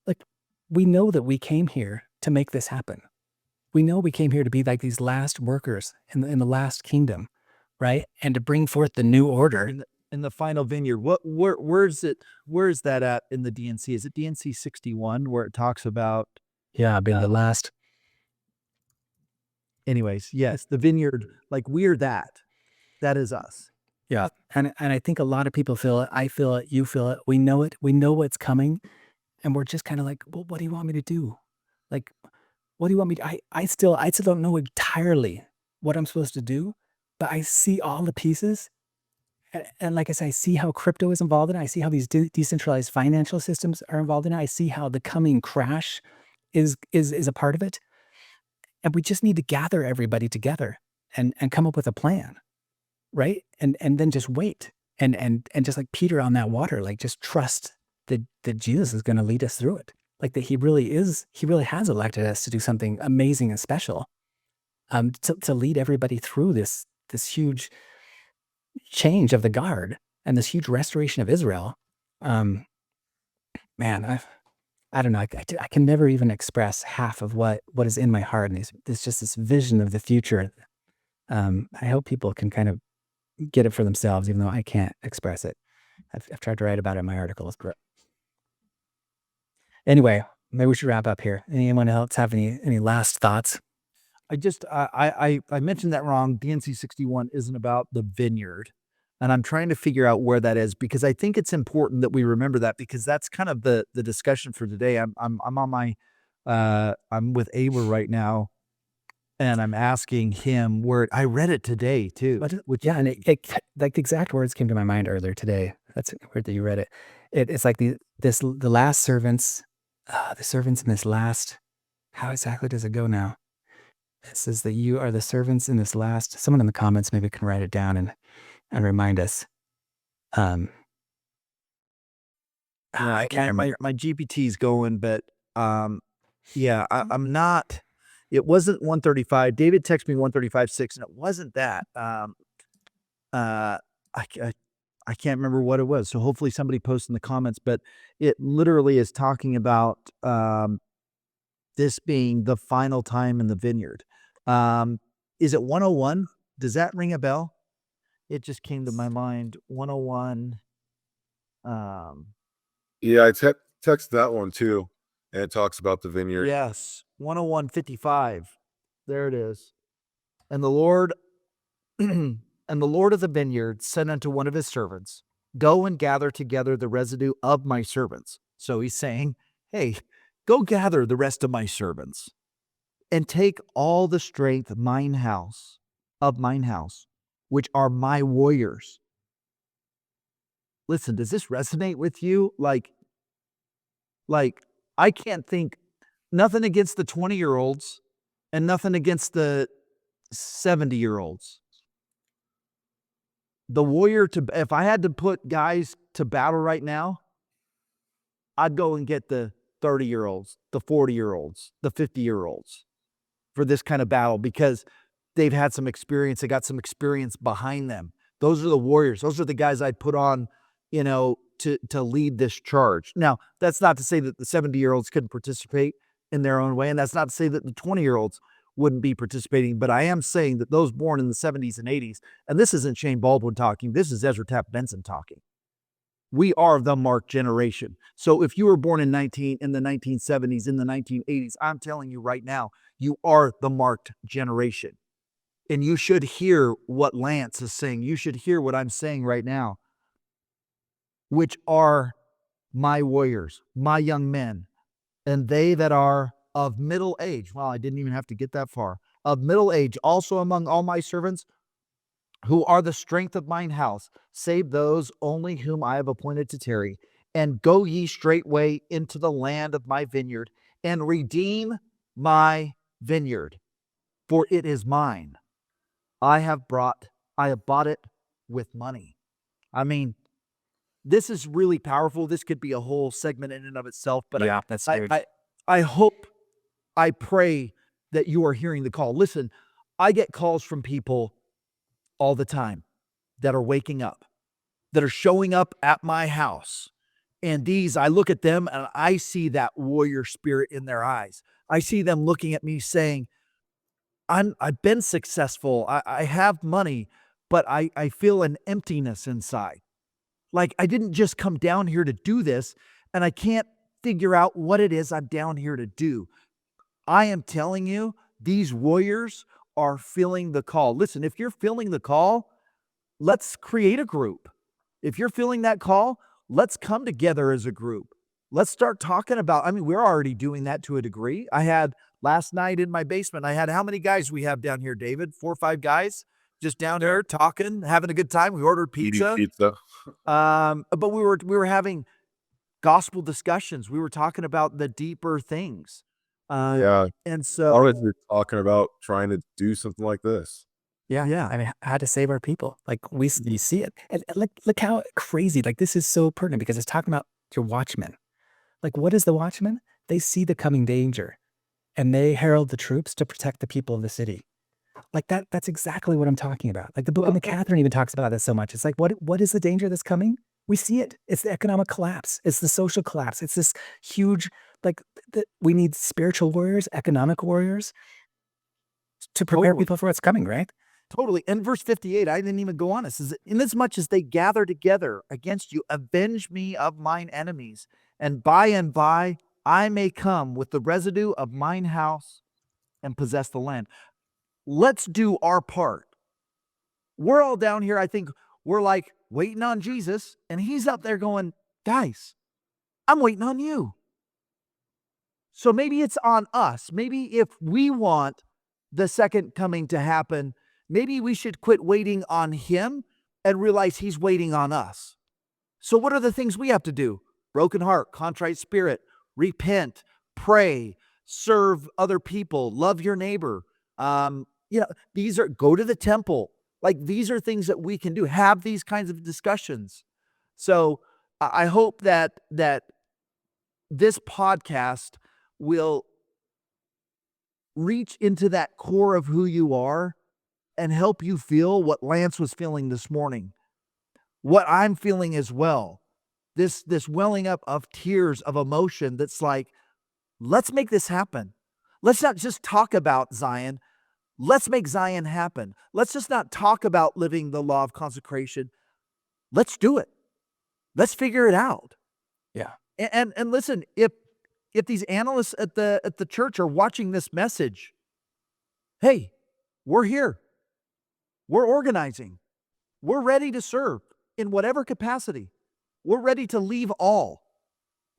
Like, we know that we came here to make this happen. We know we came here to be like these last workers in the last kingdom, right? And to bring forth the new order. In the final vineyard, where's that at in the DNC? Is it DNC 61 where it talks about? Yeah, being the last. Anyways, yes, the vineyard, like we're that is us. Yeah. And I think a lot of people feel it. I feel it. You feel it. We know it. We know what's coming. And we're just kind of like, well, what do you want me to do? Like, what do you want me to, I still don't know entirely what I'm supposed to do, but I see all the pieces. And like I said, I see how crypto is involved in it. I see how these decentralized financial systems are involved in it. I see how the coming crash is a part of it. And we just need to gather everybody together and come up with a plan, right? And then just wait and just like Peter on that water, like just trust that Jesus is going to lead us through it. Like that he really has elected us to do something amazing and special, to lead everybody through this huge change of the guard and this huge restoration of Israel. Man, I don't know. I can never even express half of what is in my heart. And there's just this vision of the future. I hope people can kind of get it for themselves, even though I can't express it. I've tried to write about it in my articles. But anyway, maybe we should wrap up here. Anyone else have any last thoughts? I mentioned that wrong. DNC 61 isn't about the vineyard. And I'm trying to figure out where that is, because I think it's important that we remember that, because that's kind of the discussion for today. I'm on my I'm with Aber right now, and I'm asking him where I read it today too. And it like the exact words came to my mind earlier today. That's weird that you read it. It's like the last servants, the servants in this last. How exactly does it go now? It says that you are the servants in this last. Someone in the comments maybe can write it down and remind us. I can't. My GPT's going, but yeah, I'm not. It wasn't 135. David texted me 135.6, and it wasn't that. I can't remember what it was. So hopefully somebody posts in the comments. But it literally is talking about this being the final time in the vineyard. Is it 101? Does that ring a bell? It just came to my mind. 101. Yeah, I text that one too, and it talks about the vineyard. Yes, 101:55. There it is. And the Lord and the Lord of the vineyard said unto one of his servants, go and gather together the residue of my servants. So he's saying, hey, go gather the rest of my servants, and take all the strength of mine house, which are my warriors. Listen, does this resonate with you? Like I can't think, nothing against the 20-year-olds and nothing against the 70-year-olds. The warrior, if I had to put guys to battle right now, I'd go and get the 30-year-olds, the 40-year-olds, the 50-year-olds for this kind of battle, because they've had some experience. They got some experience behind them. Those are the warriors. Those are the guys I'd put on, to lead this charge. Now, that's not to say that the 70-year-olds couldn't participate in their own way, and that's not to say that the 20-year-olds wouldn't be participating, but I am saying that those born in the 70s and 80s, and this isn't Shane Baldwin talking, this is Ezra Taft Benson talking. We are the marked generation. So if you were born in the 1970s, in the 1980s, I'm telling you right now, you are the marked generation. And you should hear what Lance is saying. You should hear what I'm saying right now, which are my warriors, my young men, and they that are of middle age. Well, I didn't even have to get that far. Of middle age, also among all my servants, who are the strength of mine house, save those only whom I have appointed to tarry. And go ye straightway into the land of my vineyard, and redeem my vineyard, for it is mine. I have brought I have bought it with money. I mean, this is really powerful. This could be a whole segment in and of itself, but Yeah, that's I, huge. I hope, I pray that you are hearing the call. Listen, I get calls from people all the time that are waking up, that are showing up at my house. And I look at them and I see that warrior spirit in their eyes. I see them looking at me saying, I've been successful. I have money, but I feel an emptiness inside. Like I didn't just come down here to do this, and I can't figure out what it is I'm down here to do. I am telling you, these warriors are feeling the call. Listen, if you're feeling the call, let's create a group. If you're feeling that call, let's come together as a group. Let's start talking about, I mean, we're already doing that to a degree. I had last night in my basement, I had how many guys we have down here, David? 4 or 5 guys just down there talking, having a good time. We ordered Eating pizza. pizza. But we were having gospel discussions. We were talking about the deeper things. Yeah. And I so, was talking about trying to do something like this. Yeah. I mean, how to save our people. Like you see it. And look how crazy, like this is so pertinent because it's talking about your watchmen. Like what is the watchman? They see the coming danger and they herald the troops to protect the people of the city. Like that's exactly what I'm talking about. Like the book of Catherine even talks about this so much. It's like, what is the danger that's coming? We see it. It's the economic collapse. It's the social collapse. It's this huge, like we need spiritual warriors, economic warriors to prepare Totally. people for what's coming, right? totally. And verse 58, I didn't even go on. It says, inasmuch as they gather together against you, avenge me of mine enemies, and by I may come with the residue of mine house and possess the land. Let's do our part. We're all down here, I think we're like waiting on Jesus, and he's up there going, guys, I'm waiting on you. So maybe it's on us. Maybe if we want the second coming to happen, maybe we should quit waiting on him and realize he's waiting on us. So what are the things we have to do? Broken heart, contrite spirit, repent, pray, serve other people, love your neighbor. These are, go to the temple. Like these are things that we can do. Have these kinds of discussions. So I hope that this podcast will reach into that core of who you are and help you feel what Lance was feeling this morning, what I'm feeling as well. This welling up of tears of emotion that's like, let's make this happen. Let's not just talk about Zion. Let's make Zion happen. Let's just not talk about living the law of consecration. Let's do it. Let's figure it out. Yeah. And listen, if these analysts at the church are watching this message, hey, we're here. We're organizing. We're ready to serve in whatever capacity. We're ready to leave all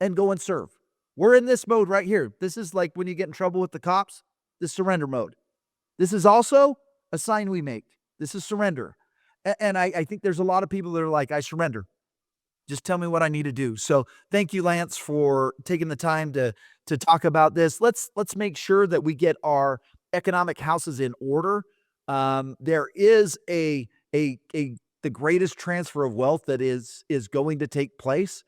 and go and serve. We're in this mode right here. This is like when you get in trouble with the cops, this surrender mode. This is also a sign we make. This is surrender. And I think there's a lot of people that are like, I surrender. Just tell me what I need to do. So thank you, Lance, for taking the time to talk about this. Let's make sure that we get our economic houses in order. There is the greatest transfer of wealth that is going to take place.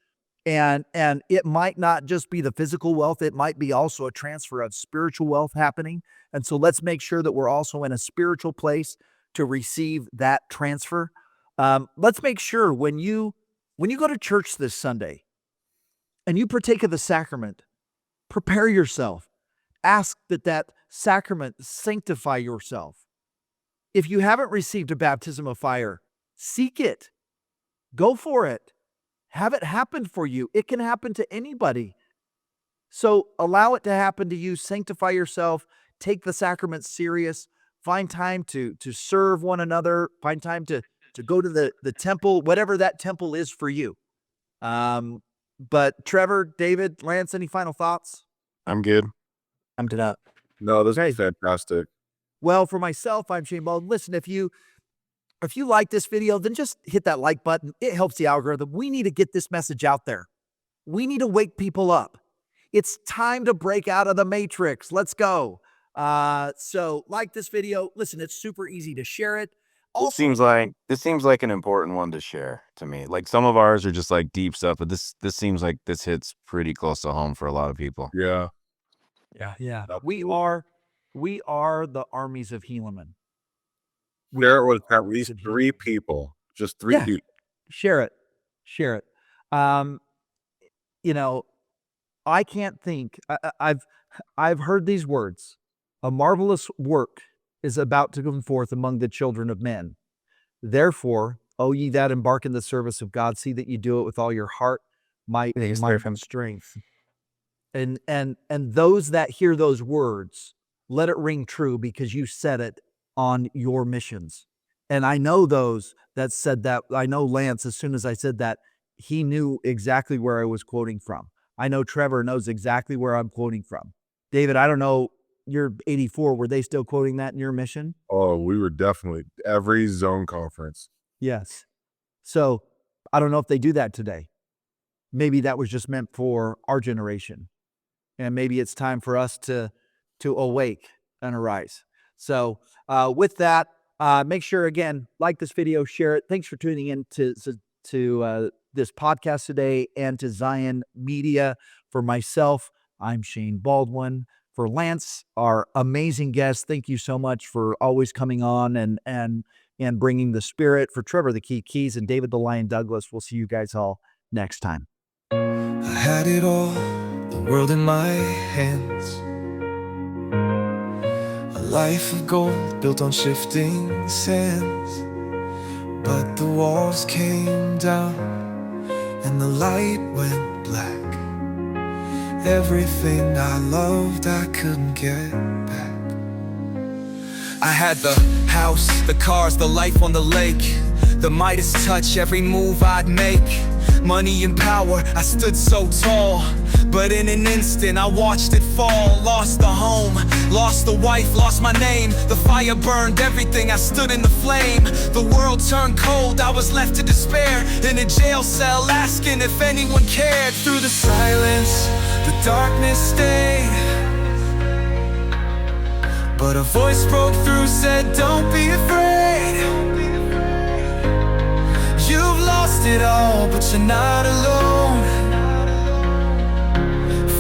And it might not just be the physical wealth. It might be also a transfer of spiritual wealth happening. And so let's make sure that we're also in a spiritual place to receive that transfer. Let's make sure when you go to church this Sunday and you partake of the sacrament, prepare yourself. Ask that sacrament sanctify yourself. If you haven't received a baptism of fire, seek it. Go for it. Have it happen for you. It can happen to anybody. So allow it to happen to you. Sanctify yourself. Take the sacrament serious. Find time to serve one another. Find time to go to the temple, whatever that temple is for you. But Trevor, David, Lance, any final thoughts? I'm good. Summed it up. No, this Okay. is fantastic. Well, for myself, I'm Shane Baldwin. Listen, if you like this video, then just hit that like button. It helps the algorithm. We need to get this message out there. We need to wake people up. It's time to break out of the matrix. Let's go. So like this video. Listen, it's super easy to share it. This seems like an important one to share to me. Like some of ours are just like deep stuff, but this seems like this hits pretty close to home for a lot of people. Yeah. Yeah. We are the armies of Helaman. There was at least 3 people, just 3 Yeah. people. Share it. I can't think. I've heard these words. A marvelous work is about to come forth among the children of men. Therefore, O ye that embark in the service of God, see that you do it with all your heart, might, and strength. And those that hear those words, let it ring true because you said it on your missions. And I know those that said that. I know Lance, as soon as I said that, he knew exactly where I was quoting from. I know Trevor knows exactly where I'm quoting from. David, I don't know, you're 84. Were they still quoting that in your mission? Oh, we were definitely every zone conference. Yes. So I don't know if they do that today. Maybe that was just meant for our generation. And maybe it's time for us to awake and arise. So with that, make sure, again, like this video, share it. Thanks for tuning in to this podcast today and to Zion Media. For myself, I'm Shane Baldwin. For Lance, our amazing guest, thank you so much for always coming on and bringing the spirit. For Trevor the Key Keys and David the Lion Douglas, we'll see you guys all next time. I had it all, the world in my hands. A life of gold built on shifting sands. But the walls came down and the light went black. Everything I loved I couldn't get back. I had the house, the cars, the life on the lake, the Midas touch, every move I'd make. Money and power, I stood so tall, but in an instant I watched it fall. Lost the home, lost the wife, lost my name. The fire burned everything, I stood in the flame. The world turned cold, I was left to despair. In a jail cell asking if anyone cared. Through the silence, the darkness stayed, but a voice broke through, said don't be afraid. You've lost it all, but you're not alone.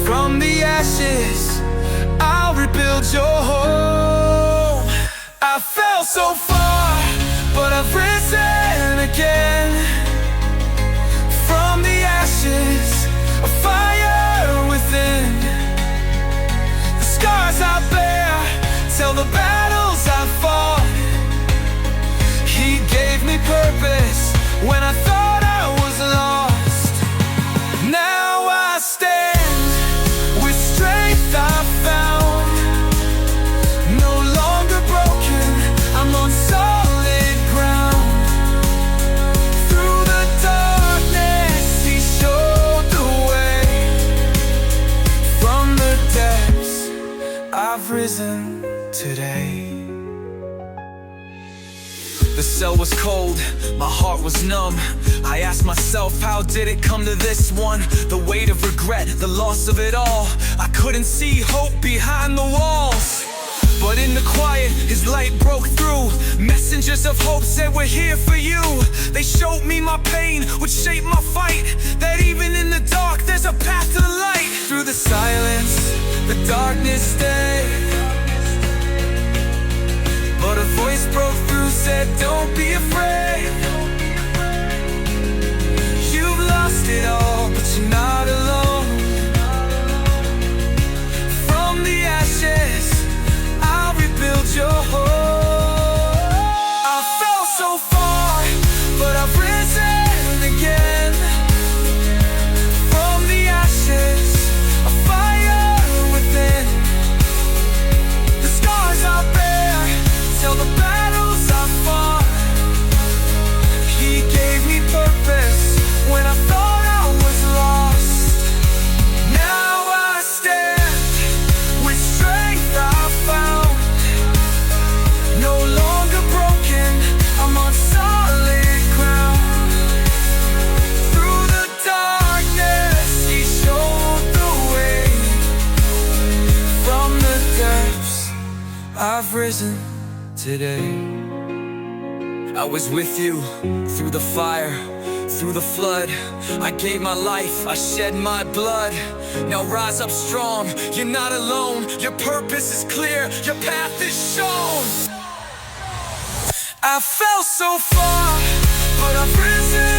From the ashes, I'll rebuild your home. I fell so far, but I've risen again. From the ashes, a fire within. The scars I bear tell the battles I fought. He gave me purpose when I thought I was lost. Now I stand with strength I found. No longer broken, I'm on solid ground. Through the darkness, He showed the way. From the depths, I've risen today. The cell was cold, my heart was numb. I asked myself, how did it come to this one? The weight of regret, the loss of it all. I couldn't see hope behind the walls, but in the quiet, His light broke through. Messengers of hope said we're here for you. They showed me my pain would shape my fight, that even in the dark there's a path to the light. Through the silence, the darkness stayed, but a voice broke through, said don't be afraid. You've lost it all, but you're not alone. From the ashes, I'll rebuild your home. I fell so far, but I've risen again. From the ashes, a fire within. The scars I bear tell the battles I fought. He gave me purpose when I thought I was lost. Now I stand with strength I found. No longer broken, I'm on solid ground. Through the darkness, He showed the way. From the depths, I've risen today. I was with you through the fire, through the flood. I gave my life, I shed my blood. Now rise up strong, you're not alone. Your purpose is clear, your path is shown. I fell so far, but I've risen